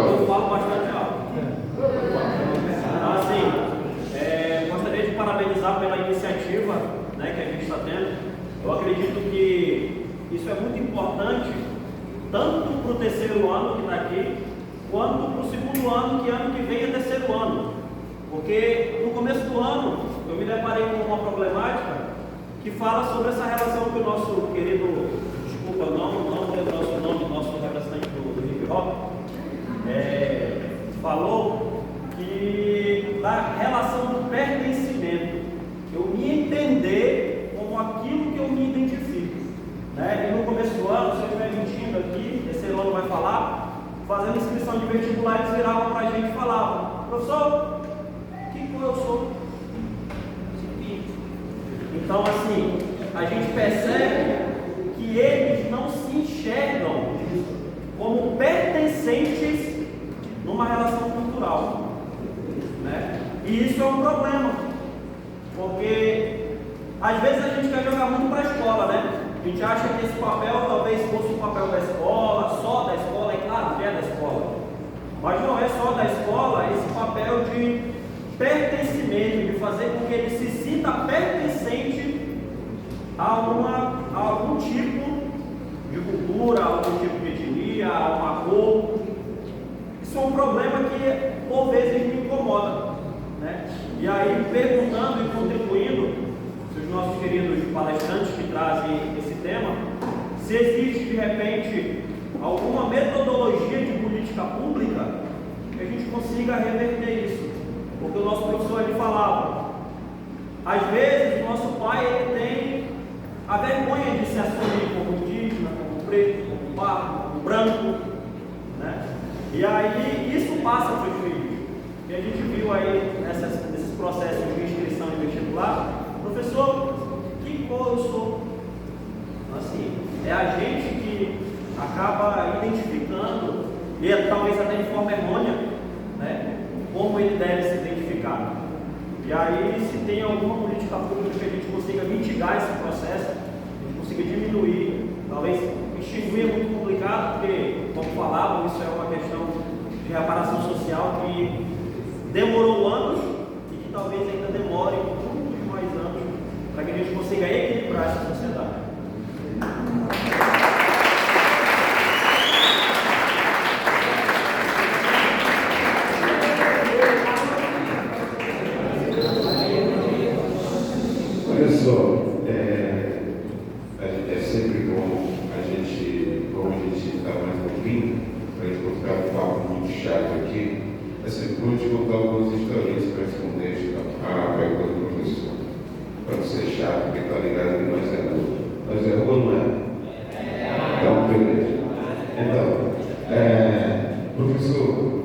Eu falo bastante alto. Então, assim, gostaria de parabenizar pela iniciativa, né, que a gente está tendo. Eu acredito que isso é muito importante, tanto para o terceiro ano que está aqui, quanto para o segundo ano, que ano que vem é terceiro ano. Porque no começo do ano eu me deparei com uma problemática que fala sobre essa relação que o nosso querido, desculpa, não lembro o nosso nome, nosso representante do hip hop, falou que da relação do pertencimento, eu me entender como aquilo que eu me identifico, né? E no começo do ano, se eu estiver mentindo aqui, terceiro ano vai falar, fazendo inscrição de vestibular, eles viravam para a gente e falavam: professor, que cor eu sou? Então, assim, a gente percebe que eles não se enxergam como pertencentes numa relação cultural, né? E isso é um problema, porque às vezes a gente quer jogar muito para a escola, né? A gente acha que esse papel talvez fosse o papel da escola, só da escola, é claro que é da escola, mas não é só da escola esse papel de pertencimento, de fazer com que ele se sinta pertencente a algum tipo de cultura, a algum tipo de etnia, a uma cor. Isso é um problema que por vezes me incomoda, né? E aí, perguntando e contribuindo, se os nossos queridos palestrantes que trazem esse tema, se existe de repente alguma metodologia de política pública que a gente consiga reverter isso. Porque o nosso professor ele falava, às vezes o nosso pai ele tem a vergonha de se assumir como indígena, como preto, como pardo, como branco, né? E aí isso passa para os filhos. E a gente viu aí nesses processos de inscrição e vestibular, professor, que cor eu sou? Assim, é a gente que acaba identificando, e talvez até de forma errônea, né? Como ele deve se identificar. E aí, se tem alguma política pública que a gente consiga mitigar esse processo, a gente consiga diminuir, talvez extinguir é muito complicado, porque, como falavam, isso é uma questão de reparação social que demorou anos e que talvez ainda demore muitos mais anos para que a gente consiga equilibrar essa sociedade. Olha só, é sempre bom a gente, como a gente está mais ouvindo, para a gente não ficar um papo muito chato aqui, é sempre bom te contar algumas historinhas para responder a pergunta do professor. Para não ser chato, porque está ligado que nós é rua. Nós é rua, não é? Então, beleza. Então, professor,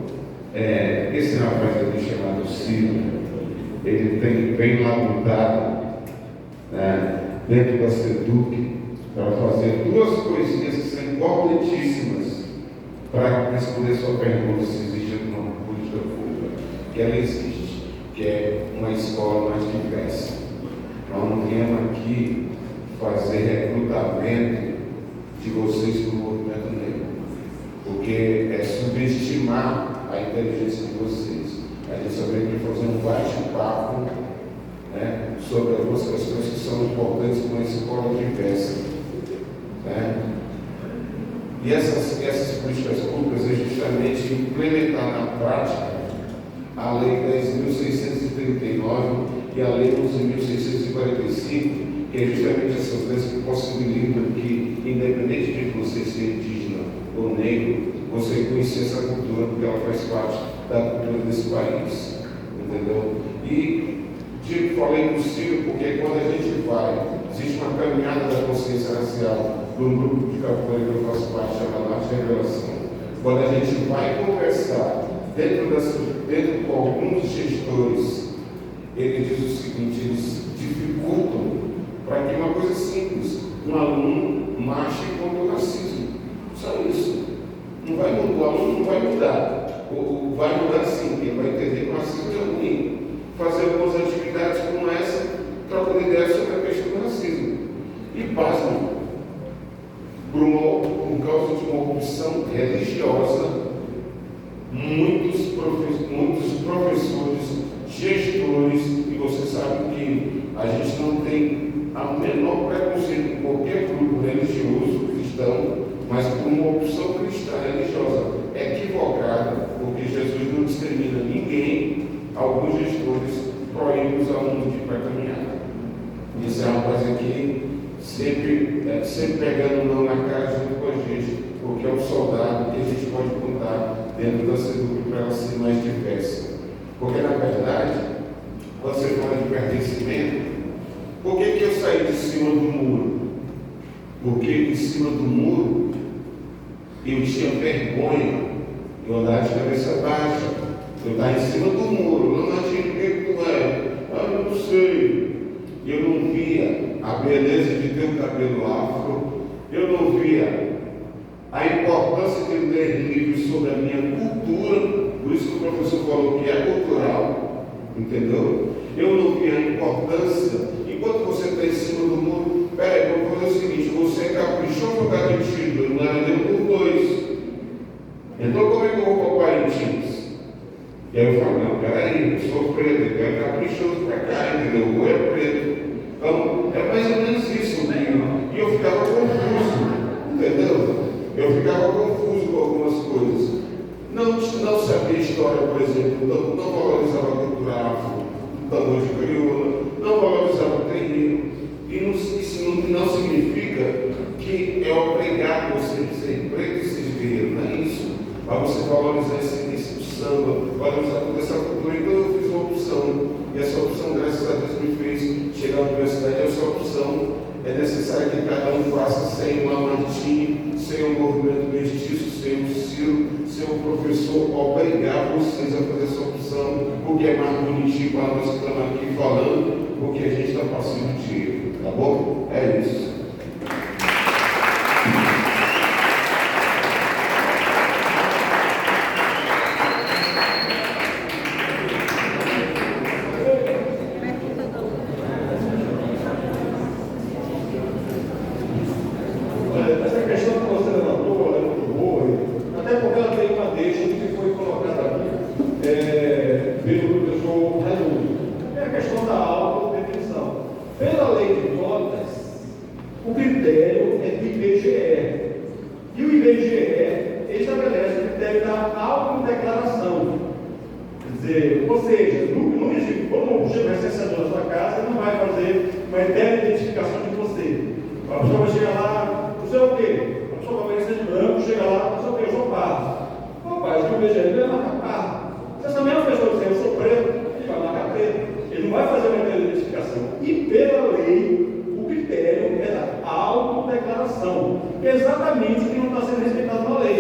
esse rapaz aqui chamado Ciro, ele vem labutado dentro da SEDUC para fazer duas coisinhas que são importantíssimas para responder sua pergunta se existe uma política pública. Que ela existe, que é uma escola mais diversa. Nós não viemos aqui fazer recrutamento de vocês para o movimento negro, porque é subestimar a inteligência de vocês. A gente só veio aqui fazer um bate-papo, né, sobre algumas questões que são importantes para uma escola diversa. Né? E essas políticas públicas é justamente implementar na prática a Lei 10.639 e a Lei 11.645, que é justamente essas leis que possibilitam que, independente de você ser indígena ou negro, você conhecer essa cultura, porque ela faz parte da cultura desse país. Entendeu? E falei possível porque quando a gente vai, existe uma caminhada da consciência racial de um grupo de capoeira que eu faço parte, chamado Arte Revelação. Quando a gente vai conversar dentro com alguns gestores, ele diz o seguinte: eles dificultam para que uma coisa simples, um aluno marche contra o racismo. Só isso. Não vai mudar, o aluno não vai mudar. Ou vai mudar sim, ele vai entender que o racismo é ruim. Fazer algumas atividades como essa, trocando ideias sobre a questão do racismo. E pasmem, por causa de uma opção religiosa, muitos professores, gestores, e você sabe que a gente não tem o menor preconceito com qualquer grupo religioso, cristão, mas por uma opção cristã religiosa equivocada, porque Jesus não discrimina ninguém. Alguns gestores proíbem os alunos de ir para a caminhada. Isso é uma coisa que sempre pegando não na cara junto com a gente, porque é um soldado que a gente pode contar dentro da SEDUC para ela ser mais diversa. Porque, na verdade, quando você fala de pertencimento, por que eu saí de cima do muro? Porque em cima do muro eu tinha vergonha, eu andava de cabeça baixa. Eu estava em cima do muro, lá na tinha que tu é. Eu não sei. Eu não via a beleza de ter um cabelo afro. Eu não via a importância de ler livros sobre a minha cultura. Por isso que o professor falou que é cultural. Entendeu? Eu não via a importância. Enquanto você está em cima do muro, peraí, vou fazer o seguinte: você caprichou no Parintins, não era nem por 2. Então como é que eu vou para Parintins? E aí eu falo: não, peraí, eu sou preto, eu quero caprichoso para cá, entendeu? Ou é preto. Então, é mais ou menos isso, né? E eu ficava confuso, entendeu? Eu ficava confuso com algumas coisas. Não sabia história, por exemplo, não valorizava a cultura afro, tambor de crioula, não valorizava o terreno. E isso não significa que é obrigado você ser preto e ser guerreiro, não é isso. Mas você valorizar esse samba, valorizar toda essa cultura. Então eu fiz uma opção, e essa opção, graças a Deus, me fez chegar à universidade. Essa opção é necessário que cada um faça sem um Lamartine, sem um movimento mestiço, sem um Ciro, sem um professor obrigar vocês a fazer essa opção, porque é mais bonitinho para nós que estamos aqui falando, porque a gente está passando dinheiro, tá bom? É isso. Exatamente o que não está sendo respeitado na lei.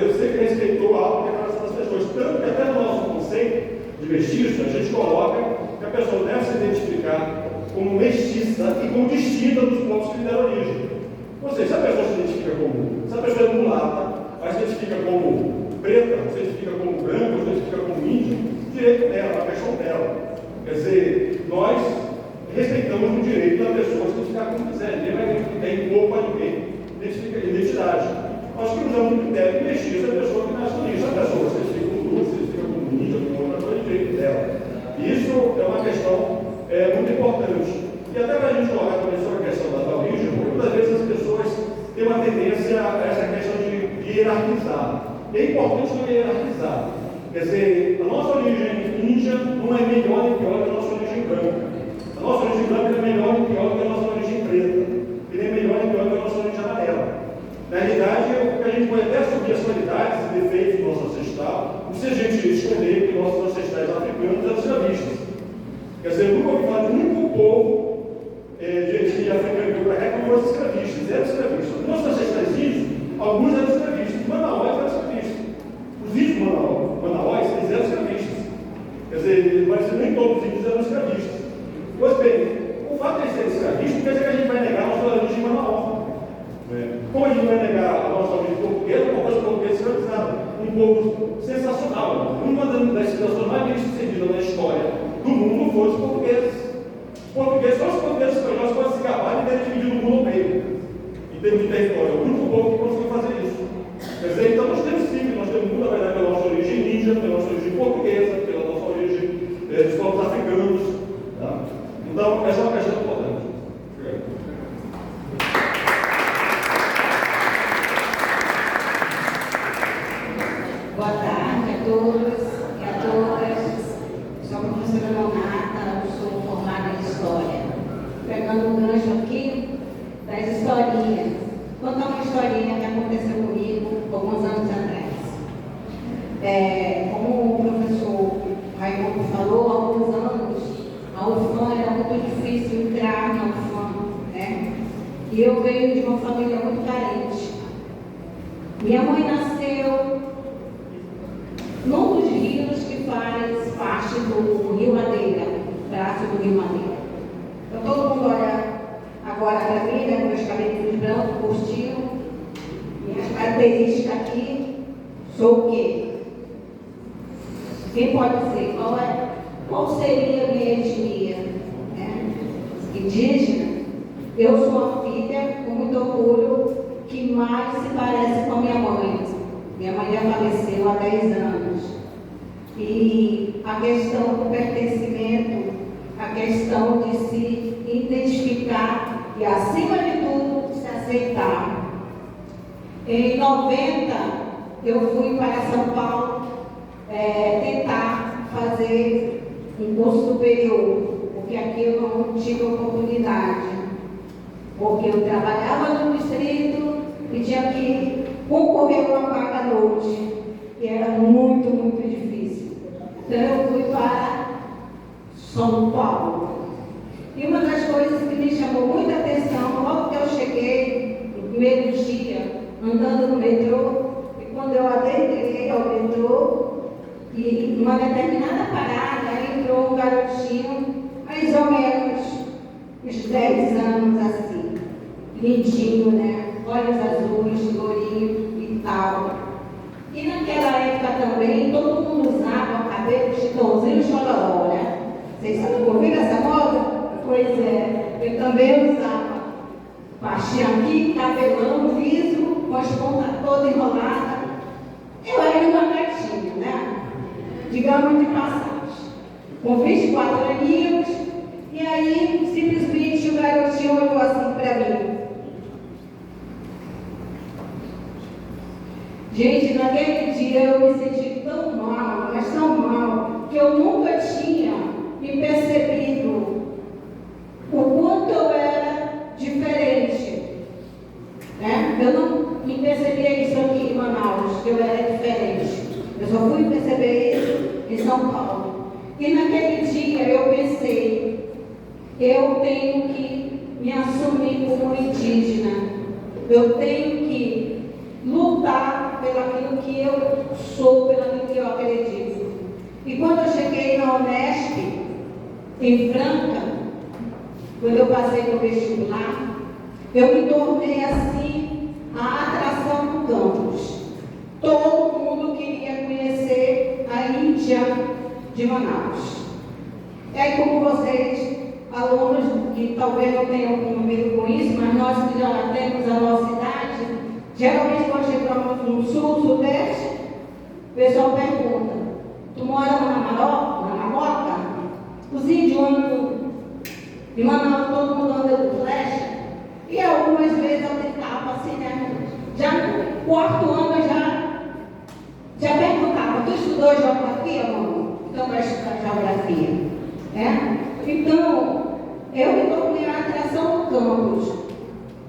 Deus sempre respeitou a autodeclaração das pessoas. Tanto que até no nosso conceito de mestiço, a gente coloca que a pessoa deve se identificar como mestiça e como distinta dos povos que lhe deram origem. Ou seja, se a pessoa se identifica como, se a pessoa é mulata, mas se identifica como preta, se identifica como branca, se identifica como índio, direito dela, a questão dela. Quer dizer, nós respeitamos o direito da pessoa se identificar como quiser. Ninguém vai impor para ninguém identidade. Nós que usamos o critério de mestiça a pessoa que nasce nisso. A pessoa se identifica como luz, se identifica como índio, como outra coisa, direito dela. Isso é uma questão muito importante. E até para a gente colocar também sobre a questão da origem, muitas vezes as pessoas têm uma tendência a essa questão de hierarquizar. E é importante não hierarquizar. Quer dizer, a nossa origem índia não é melhor nem pior que a nossa origem branca. A nossa origem branca não é melhor nem pior que a nossa origem preta. E nem melhor nem pior que a nossa origem amarela. Na realidade, a gente pode até subir as qualidades e defeitos do nosso ancestral, se a gente escolher que nossos ancestrais africanos eram escravistas. Quer dizer, eu nunca ouvi falar de um único povo de etnia africana que para cá que não fosse escravistas. Eram escravistas. Nossos ancestrais índios, alguns eram escravistas. Manauás eram escravistas. Os índios manauás, eles eram escravistas. Quer dizer, mas nem todos os índios eram escravistas. Pois bem, o fato de eles serem escravistas quer dizer que a gente vai negar a nossa origem manauá. Como a gente vai negar a nossa origem portuguesa, porque os portugueses escravizaram um povo sensacional. Uma das civilizações mais bem sucedidas na história do mundo foram os portugueses. Só os portugueses espanhóis podem se gabar de terem dividido o mundo ao meio, em termos de território. É o único povo que conseguiu fazer isso. Quer dizer, então nós temos sim, nós temos muito a verdade pela nossa origem índia, pela nossa origem portuguesa, pela nossa origem dos povos africanos. Tá? Então, essa é uma questão importante. Boa tarde a todos e a todas. Sou a professora Leonarda, sou formada em História. Pegando um gancho aqui das historinhas. Vou contar uma historinha que aconteceu comigo alguns anos atrás. Como o professor Raimundo falou, há alguns anos a UFAM era muito difícil entrar na UFAM, né? E eu venho de uma família muito carente. Minha mãe nasceu num dos rios que faz parte do Rio Madeira, braço do Rio Madeira. Então todo mundo olha agora para mim, né, meus cabelos brancos, curtinho, minhas características aqui, sou o quê? Quem pode dizer qual seria a minha etnia? Né? Indígena? Eu sou a filha, com muito orgulho, que mais se parece com a minha mãe. Minha mãe já faleceu há 10 anos. E a questão do pertencimento, a questão de se identificar e, acima de tudo, se aceitar. Em 90, eu fui para São Paulo tentar fazer um curso superior, porque aqui eu não tive oportunidade. Porque eu trabalhava no distrito e tinha que concorrer a uma vaga à noite, que era muito, muito difícil. Então eu fui para São Paulo. E uma das coisas que me chamou muita atenção, logo que eu cheguei, no primeiro dia, andando no metrô, e quando eu adentrei ao metrô, e numa determinada parada, entrou um garotinho, mais ou menos uns 10 anos assim, lindinho, né? Olhos azuis, lourinho e tal. E naquela época também, todo mundo usava cabelo chitãozinho chororó, né? Vocês ouviram essa moda? Pois é, eu também usava. Baixinha aqui, cabelão liso, com as pontas todas enroladas. Eu era uma gatinha, né? Digamos de passagem. Com 24 aninhos, e aí simplesmente o garotinho olhou assim para mim. Gente, naquele dia eu me senti tão mal, mas tão mal, que eu nunca tinha me percebido o quanto eu era diferente. Né? Eu não me percebia isso aqui em Manaus, que eu era diferente. Eu só fui perceber isso em São Paulo. E naquele dia eu pensei, eu tenho que me assumir como indígena. Eu tenho que lutar pelo aquilo aquilo que eu sou, pelo aquilo que eu acredito. E quando eu cheguei na Unesp, em Franca, quando eu passei no vestibular, eu me tornei assim a atração do campus. Todo mundo queria conhecer a Índia de Manaus. E aí, como vocês, alunos que talvez não tenham convivido com isso, mas nós que já temos a nossa idade, geralmente quando chegamos no sul, sudeste, o pessoal pergunta: tu mora na Maroca? Os índios andam de Manaus, todo mundo anda de flecha. E algumas vezes eu tentava assim, né? Já no quarto ano eu já perguntava: tu estudou geografia, mano? Então vai estudar geografia. Então, eu me tornei a atração do campus.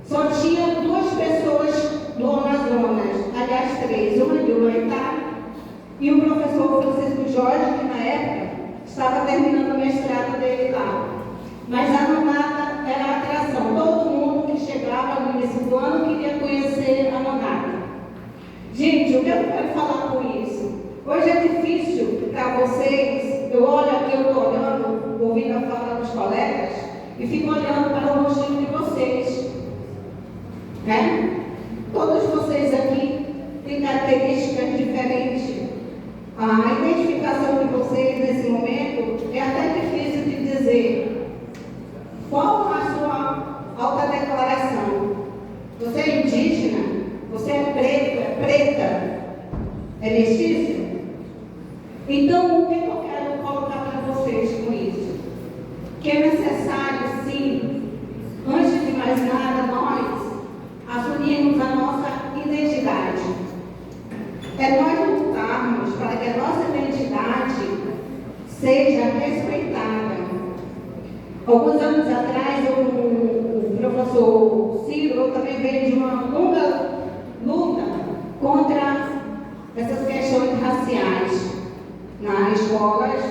Só tinha 2 pessoas do Amazonas, aliás 3, uma de Humaitá e o professor Francisco Jorge, que na época estava terminando o mestrado dele lá. Mas a Nonata era a atração. Todo mundo que chegava no início do ano queria conhecer a Nonata. Gente, o que eu quero falar com isso? Hoje é difícil para vocês. Eu olho aqui, eu estou olhando, ouvindo a fala dos colegas, e fico olhando para o rostinho de vocês. Todos vocês aqui têm características diferentes. A identificação de vocês nesse momento é até difícil de dizer. Qual a sua autodeclaração? Você é indígena? Você é preto? É preta? É mestiço? Então, o que eu quero colocar para vocês com isso? Que é necessário, sim, antes de mais nada, nós assumirmos a nossa identidade. É nós lutarmos para que a nossa identidade seja respeitada. Alguns anos atrás, o professor Ciro, eu também veio de uma longa luta contra essas questões raciais nas escolas,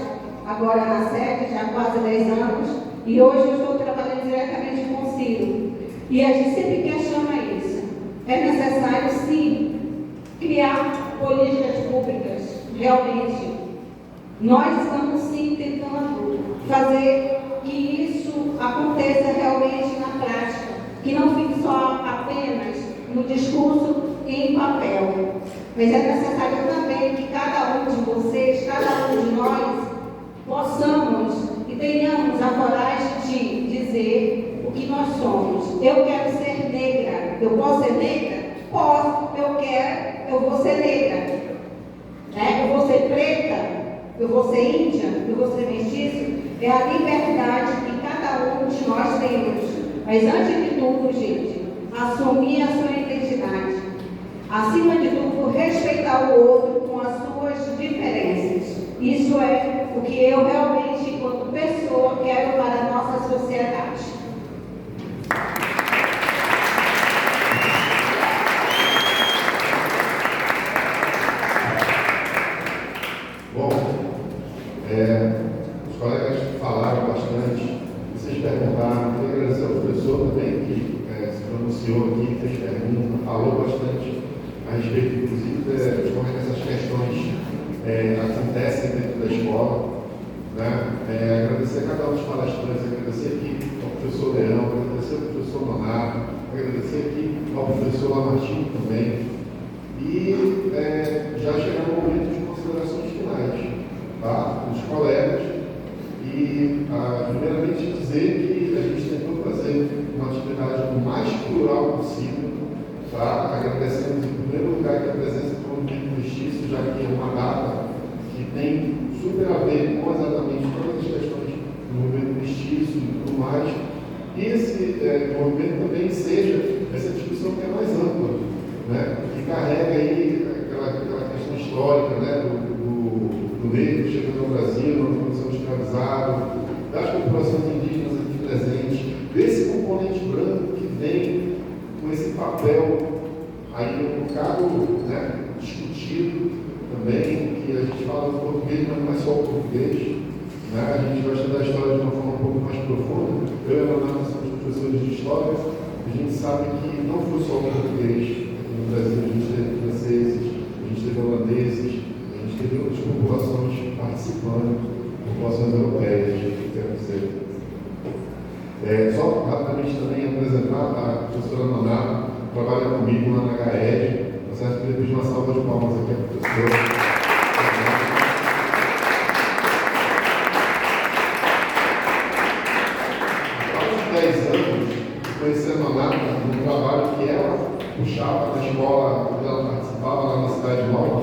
agora na SEC, já há quase 10 anos, e hoje eu estou trabalhando diretamente com o Ciro. E a gente sempre questiona isso. É necessário, sim, criar políticas públicas, realmente. Nós estamos, sim, tentando fazer que isso aconteça realmente na prática, que não fique só apenas no discurso e em papel. Mas é necessário também que cada um de vocês, cada um de nós, possamos e tenhamos a coragem de dizer o que nós somos. Eu quero ser negra. Eu posso ser negra? Posso. Eu quero. Eu vou ser negra. Eu vou ser preta? Eu vou ser índia? Eu vou ser mestiço? É a liberdade que cada um de nós temos. Mas antes de tudo, gente, assumir a sua identidade. Acima de tudo, respeitar o outro com as suas diferenças. Isso é o que eu realmente, enquanto pessoa, quero para a nossa sociedade. Bom, os colegas falaram bastante, vocês perguntaram, queria agradecer ao professor também, que se pronunciou aqui, fez pergunta, falou bastante a respeito, inclusive, de como essas questões acontecem dentro da escola. Agradecer a cada um dos palestrantes, agradecer aqui ao professor Leão, agradecer ao professor Nonato, agradecer aqui ao professor Lamartine também. E já chegamos ao momento de considerações finais, tá? Dos colegas. E, primeiramente, dizer que a gente tentou fazer uma atividade o mais plural possível. Tá? Agradecemos, em primeiro lugar, a presença do movimento mestiço, já que é uma data que tem super a ver com exatamente todas as questões do movimento mestiço e tudo mais. E esse movimento também seja essa discussão que é mais ampla, né? Que carrega aí aquela questão histórica, né? do negro chegando ao Brasil, na condição de escravizado, das populações indígenas aqui presentes, desse componente branco que vem com esse papel aí um bocado, né, discutido também, que a gente fala do português, mas não é só o português, né? A gente vai estudar a história de uma forma um pouco mais profunda. Eu e a Renata somos professores de história, a gente sabe que não foi só o português aqui no Brasil, a gente teve franceses, a gente teve você. Só rapidamente também apresentar a professora Nonato, que trabalha comigo lá na HED. Você acha que eu pedir uma salva de palmas aqui à professora? Há 10 anos, conhecendo a Nata, no trabalho que ela puxava na escola, onde ela participava lá na Cidade Nova,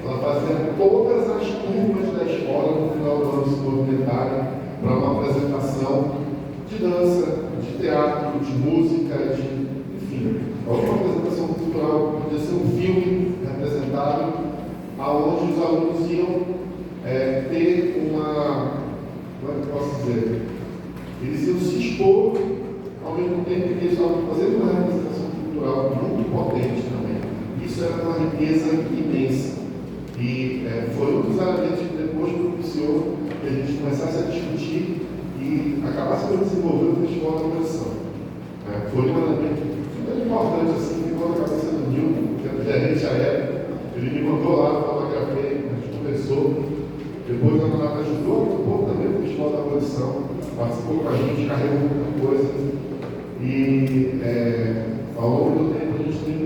ela fazia todas as turmas da escola no final do ano se movimentarem para uma apresentação de dança, de teatro, de música, enfim, alguma apresentação cultural, podia ser um filme representado, aonde os alunos iam ter uma, como é que eu posso dizer? Eles iam se expor, ao mesmo tempo que eles estavam fazendo uma representação cultural muito potente também. Isso era uma riqueza imensa. E foi um dos elementos que depois propiciou que a gente começasse a discutir e acabasse por desenvolver o Festival da Oposição. Foi um elemento muito importante, assim, que ficou na cabeça do Nilton, que era gerente à época. Ele me mandou lá, fotografei, a gente conversou. Depois a Nata ajudou a propor também o Festival da Oposição, participou com a gente, carregou muita coisa. E ao longo do tempo a gente tem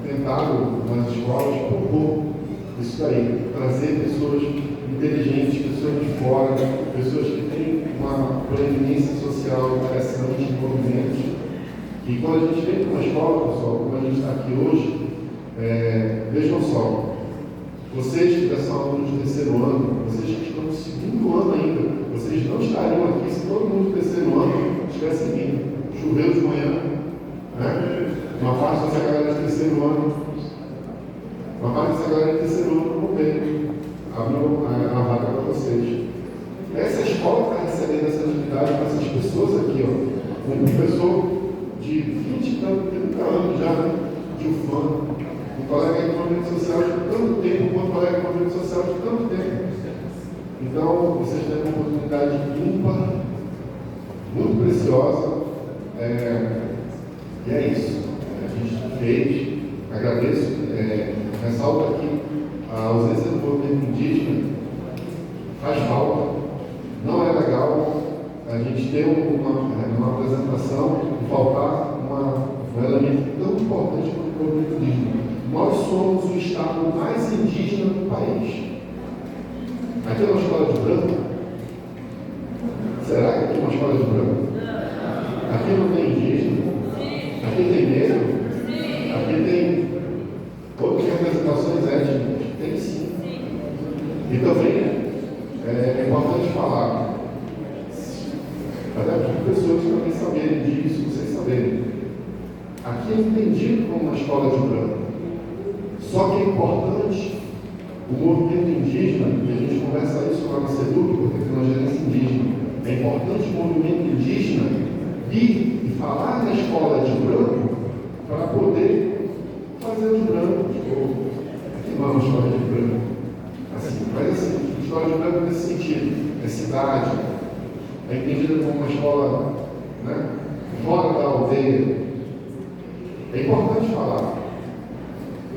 tentado nas escolas propor isso daí, trazer pessoas inteligentes, pessoas de fora, pessoas que têm uma proeminência social interessante em movimentos. E quando a gente vem para uma escola, pessoal, como a gente está aqui hoje, vejam só, vocês que já são alunos do terceiro ano, vocês que estão no segundo ano ainda, vocês não estariam aqui se todo mundo do terceiro ano estivesse vindo. Choveu de manhã, né? Uma parte dessa galera de terceiro ano, não veio, abriu a vaga para vocês. Essa escola está recebendo essa atividade para essas pessoas aqui, ó. Um professor de 20 e 30 anos já, né? De UFAM, um colega de movimento social de tanto tempo, um colega de movimento social de tanto tempo. Então, vocês têm uma oportunidade ímpar, muito preciosa, e é isso. A gente fez, agradeço, ressalto aqui a ausência do movimento indígena, faz falta, não é legal a gente ter uma apresentação e faltar um elemento tão importante quanto o movimento indígena. Nós somos o estado mais indígena do país. Aqui é uma escola de branco? Será que aqui é uma escola de branco? Aqui não tem indígena? Aqui tem negro? Aqui tem outras representações étnicas? Tem sim. E também é importante falar, até para as pessoas também saberem disso, vocês saberem. Aqui é entendido como uma escola de branco. Só que é importante o movimento indígena, e a gente conversa isso lá na SEDUC, porque tem uma gerência indígena. É importante o movimento indígena vir e falar na escola de branco para poder fazer os brancos. Aqui não é uma escola de branco. Assim, mas assim, escola de branco nesse sentido. É cidade, é entendida como uma escola, né, fora da aldeia. É importante falar.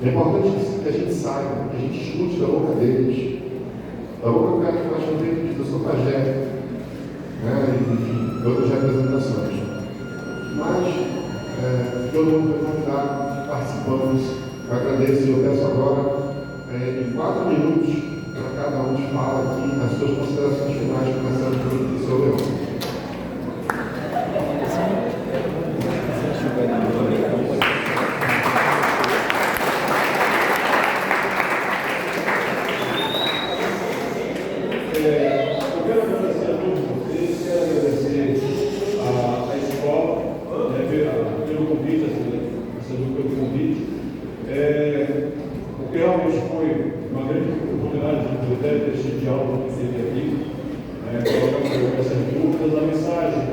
É importante que a gente saiba, que a gente escute da boca deles. Da boca do cara que faz o tempo diz, eu sou pajé, né? Enfim, outras representações. Mas todo mundo foi convidado, participamos. Eu agradeço e eu peço agora, em 4 minutos, para cada um de fala aqui as suas considerações finais, começando pelo professor Leão. Porque realmente foi uma grande oportunidade de poder prestigiar o que teve aqui, colocar essas dúvidas. A mensagem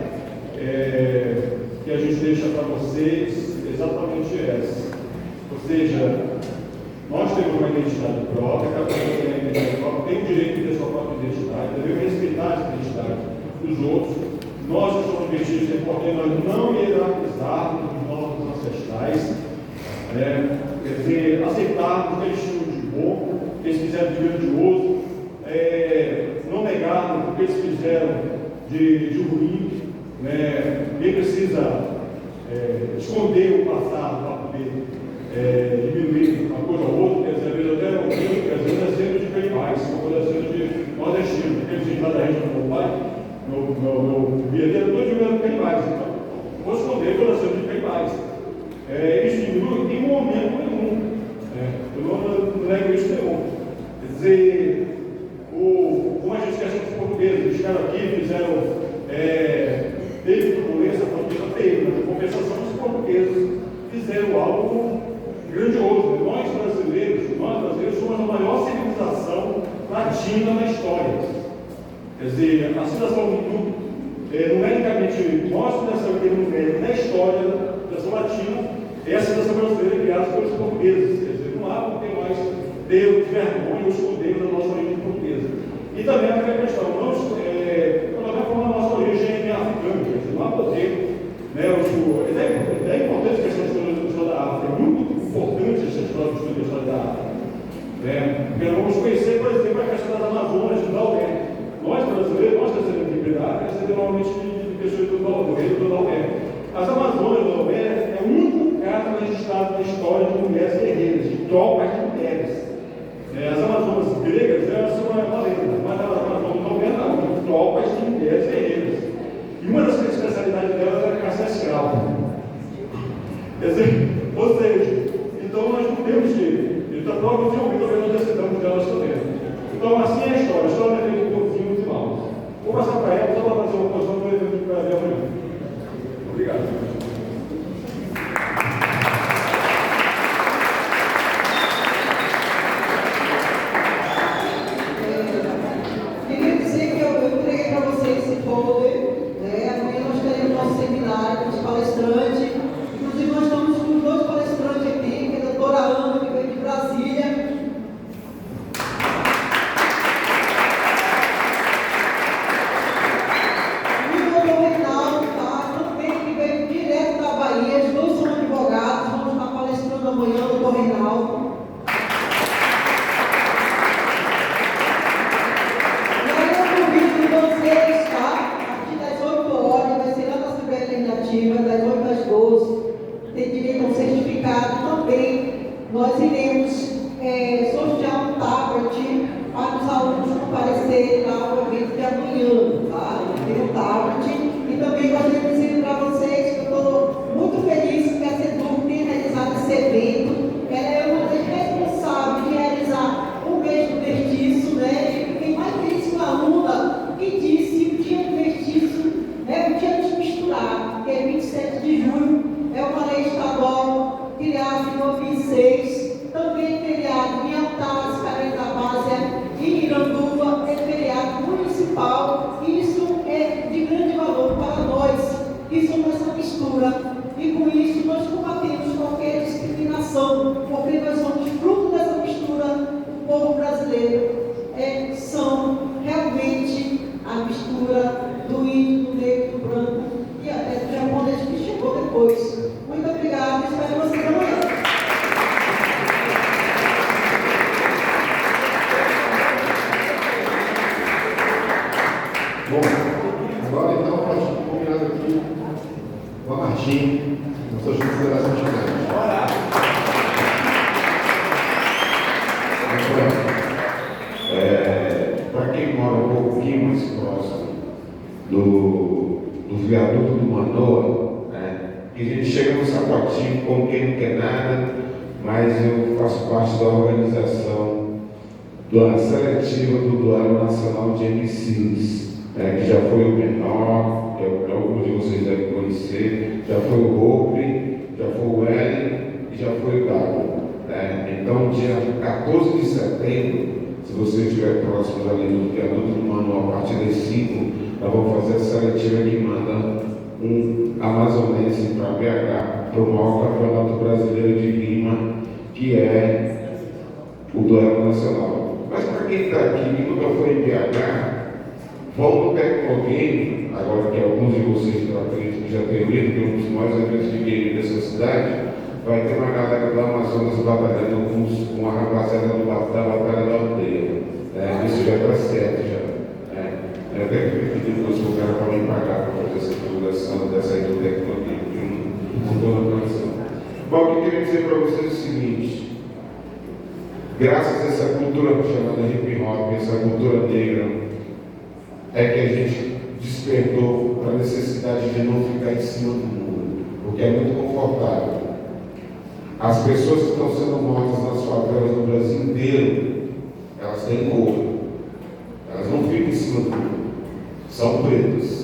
que a gente deixa para vocês é exatamente essa. Ou seja, nós temos uma identidade própria, cada pessoa tem uma identidade própria, tem o direito de ter sua própria identidade, devemos respeitar essa identidade dos outros. Nós que somos vestidos é importante nós não hierarquizarmos os nossos ancestrais, quer dizer, aceitarmos o que eles tinham de bom, o que eles fizeram de grandioso, não negarmos o que eles fizeram de ruim, né? Quem precisa esconder o passado para poder diminuir uma coisa ou outra, quer dizer, às vezes até às vezes é sendo de canibais, uma coisa sendo de nordestino, porque eles lá da região do meu pai, meu verdadeiro, todo de medo de canibais, então, vou esconder toda sendo de canibais. Isso diminui em momento nenhum, eu não nego isso nenhum. Quer dizer, como a gente quer ser os portugueses, eles ficaram aqui, fizeram, teve turbulência, a teve, mas a compensação dos portugueses fizeram algo grandioso. Nós brasileiros somos a maior civilização latina na história. Quer dizer, a civilização numericamente, nós civilização que numérica na história da civilização latina é a civilização brasileira criada pelos portugueses. Quer dizer, não há por que mais ter vergonha ou esconder da nossa origem portuguesa. E também a questão, a nossa origem africana, quer dizer, não há poder. É importante a questão de história da África, é muito importante essa história de história da África. Porque nós vamos conhecer, por exemplo, a questão das Amazonas de Dalgué. Nós brasileiros, nós recebemos de liberdade, recebemos normalmente de pessoas do Dalgué. As Amazonas do Dalgué é o único caso registrado na história de mulheres guerreiras, de tropas de mulheres. As Amazonas gregas, elas são uma lenda, mas as Amazonas do Dalgué não, de tropas de mulheres guerreiras. E uma das especialidades delas era caçar escravo. Quer dizer, ou seja, então nós não temos que. Então, provavelmente, nós decidamos delas também. Então, assim é a história é feita por vinhos e maus. Vou passar para ela, só para fazer uma posição para o evento que vai haver amanhã. Obrigado. Queria dizer que eu entreguei para vocês esse folder. Amanhã nós teremos nosso seminário com os palestrantes. Inclusive, nós estamos com 2 palestrantes aqui, que é a doutora Ana, que veio de Brasília. E o doutor Reinaldo, também, que veio direto da Bahia. Os 2 são advogados, vamos estar palestrando amanhã, o doutor Reinaldo. Das 8 às 12, tem direito a um certificado também. Nós iremos sortear um tablet para os alunos comparecerem lá no evento de amanhã. Tem um tablet. E também gostaria de dizer para vocês que eu estou muito feliz que a CEDUC tenha realizado esse evento. Ela é uma das responsáveis de realizar o mês do mestiço, né? E fiquei mais feliz com a aluna que disse que o dia do mestiço é o dia de misturar, que é 27 de junho, é uma lei estadual criada em 2006, também feriado em Altaz, Carenha da Várzea e Iranduba, é feriado municipal, e isso é de grande valor para nós, que somos essa mistura, e com isso nós combatemos qualquer discriminação, porque nós somos fruto dessa mistura, o povo brasileiro são realmente a mistura do índio, do negro, do branco e até do japonês que chegou depois. Muito obrigada, espero vocês amanhã. Bom, agora então nós combinado aqui com a Martim, com suas considerações finais. Para quem mora um pouquinho mais próximo do viaduto do Manoa, que a gente chega no sapatinho como quem não quer nada, mas eu faço parte da organização da seletiva do Duelo Nacional de MCs, que já foi o Menor, que alguns de vocês devem conhecer, já foi o Hope, já foi o Ellen e já foi o Gabo. Então, dia 14 de setembro, se você estiver próximo ali do viaduto do Manoa, a partir das 5, nós vamos fazer a seletiva que manda um amazonense para BH, para o maior campeonato brasileiro de rima, que é o Duelo Nacional. Mas para quem está aqui e nunca foi em BH, vão no Tecnogame, agora que alguns de vocês eu acredito que já tenham ido, que é um dos maiores eventos de game dessa cidade, vai ter uma galera do Amazonas batalhando com uma rapaziada da Batalha da Aldeia. Isso já está certo, já. Eu até pedi para o cara dizer para vocês o seguinte: graças a essa cultura chamada hip hop, essa cultura negra, é que a gente despertou para a necessidade de não ficar em cima do muro, porque é muito confortável. As pessoas que estão sendo mortas nas favelas no Brasil inteiro, elas têm cor, elas não ficam em cima do muro, são pretas.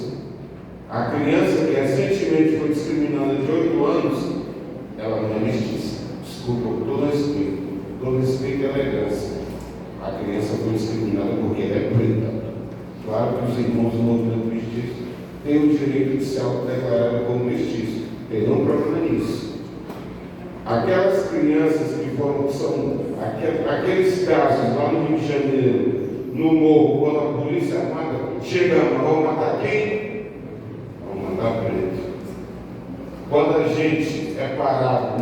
A criança que recentemente foi discriminada de 8 anos, ela não é mestiça. Desculpa, com todo respeito e elegância. A criança foi discriminada porque ela é preta. Claro que os irmãos do movimento mestiço têm o direito de se autodeclarar como mestiço. Tem nenhum problema nisso. Aquelas crianças que são aqueles casos lá no Rio de Janeiro, no morro, quando a polícia armada chegamos, vamos matar quem? Vamos matar preto. Quando a gente é parado,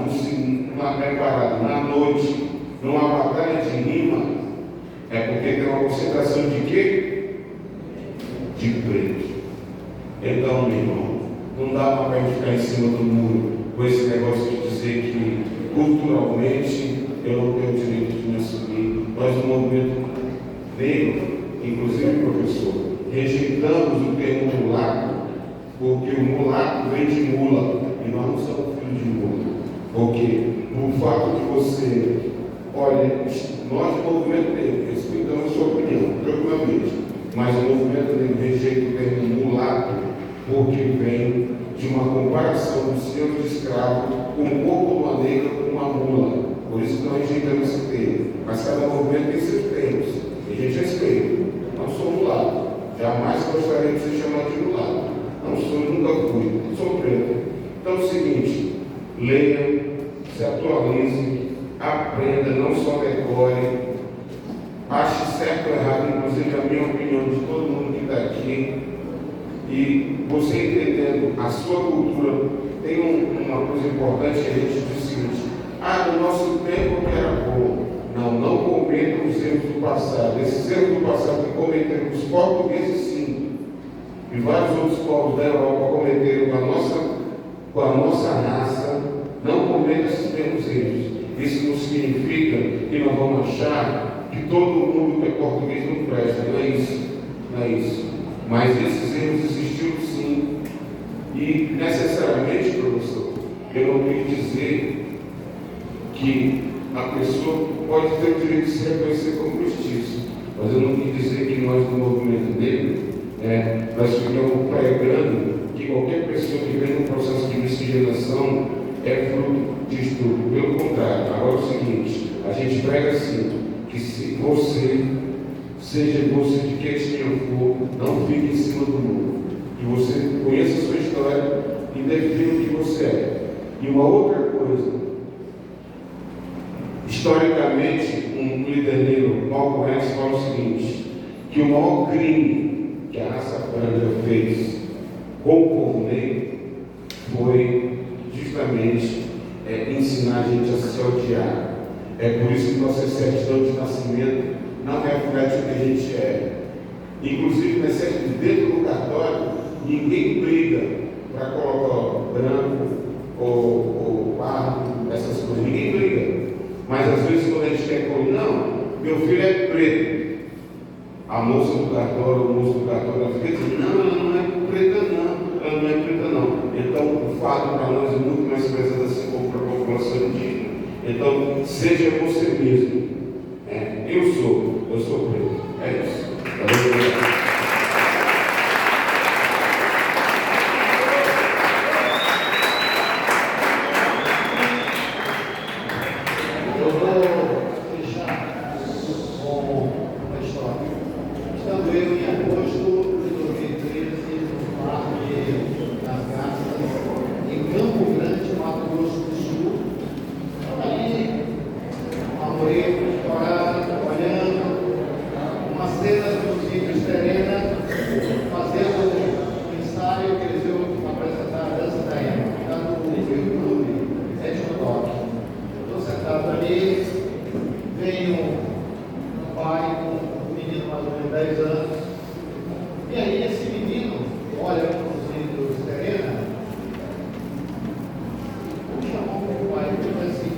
na noite, numa batalha de rima, é porque tem uma concentração de quê? De preto. Então, meu irmão, não dá para a gente ficar em cima do muro com esse negócio de dizer que culturalmente eu não tenho o direito de me assumir. Nós, no movimento negro, inclusive, professor, rejeitamos o termo mulato, porque o mulato vem de mula, e nós não somos filhos de mula. Porque o fato de você, olha, nós do movimento negro respeitamos a sua opinião, tranquilamente, mas o movimento negro rejeita o termo mulato, porque vem de uma comparação do senhor de escravo com o corpo de uma negra com uma mula. Por isso que nós rejeitamos esse termo. Mas cada movimento tem seus termos. E a gente respeita. Não sou mulato. Jamais gostaria de ser chamado de mulato. Não sou, nunca fui. Sou preto. Então é o seguinte: leia, se atualize, aprenda, não só decore, ache certo ou errado, inclusive a minha opinião de todo mundo que está aqui. E você entendendo a sua cultura, tem uma coisa importante que a gente diz o seguinte: no nosso tempo que era bom. Não cometam os erros do passado. Esses erros do passado que cometeram os portugueses, sim, e vários outros povos da Europa cometeram com a nossa raça, não cometam esses mesmos erros. Isso não significa que nós vamos achar que todo mundo que é português não presta. Não é isso. Não é isso. Mas esses erros existiram, sim. E necessariamente, professor, eu não quero dizer que a pessoa pode ter o direito de se reconhecer como mestiço, mas eu não quis dizer que nós, do movimento negro, nós ficamos pregando que qualquer pessoa que vem num processo de miscigenação é fruto de estupro. Pelo contrário, agora é o seguinte: a gente prega assim, que se você, seja você de que etnia for, não fique em cima do muro, que você conheça a sua história e defina o que você é. E uma outra coisa: historicamente, um líder negro, Malcolm X, fala o seguinte, que o maior crime que a raça branca fez com o povo negro foi justamente ensinar a gente a se odiar. É por isso que nossa certidão de nascimento não reflete o que a gente é. Inclusive, dentro do cartório, ninguém briga para colocar branco ou pardo, essas coisas, ninguém briga. Mas às vezes quando a gente quer pôr, não, meu filho é preto. A moça do cartório, o moço do cartório, ela fica dizendo, não, ela não é preta não, ela não é preta não. Então o fato para nós é muito mais pesado assim como para a população indígena. Então, seja você mesmo. Eu sou preto. É isso. Valeu. Serena, o chamou para o pai e disse assim: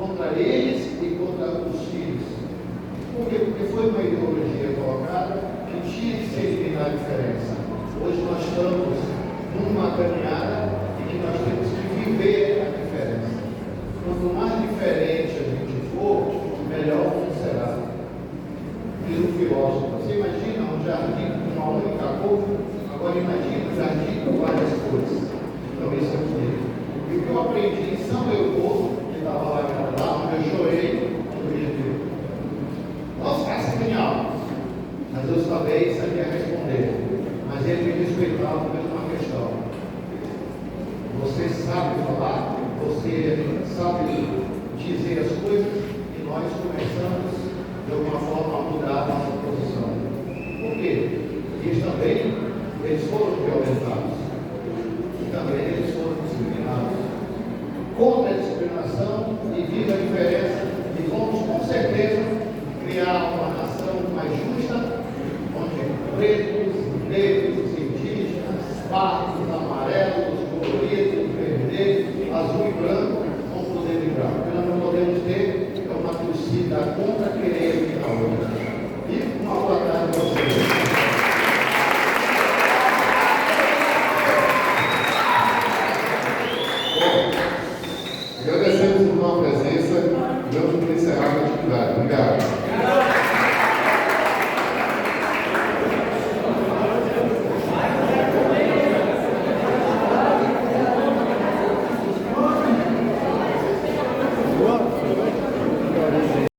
contra eles e contra os filhos. Por quê? Porque foi uma ideologia colocada que tinha que se eliminar a diferença. Hoje nós estamos numa caminhada em que nós temos que viver a diferença. Quanto mais diferente a gente for, melhor o mundo será. Diz um filósofo, você imagina um jardim com uma única cor, agora imagina um jardim com várias cores. Então isso é bonito. E o que eu aprendi em São Leopoldo, que estava lá em Canadá, onde eu chorei no Rio. Nossa, essa é genial. Mas eu talvez sabia responder. Mas ele me respeitava por uma questão. Você sabe falar, você sabe dizer as coisas, e nós começamos de alguma forma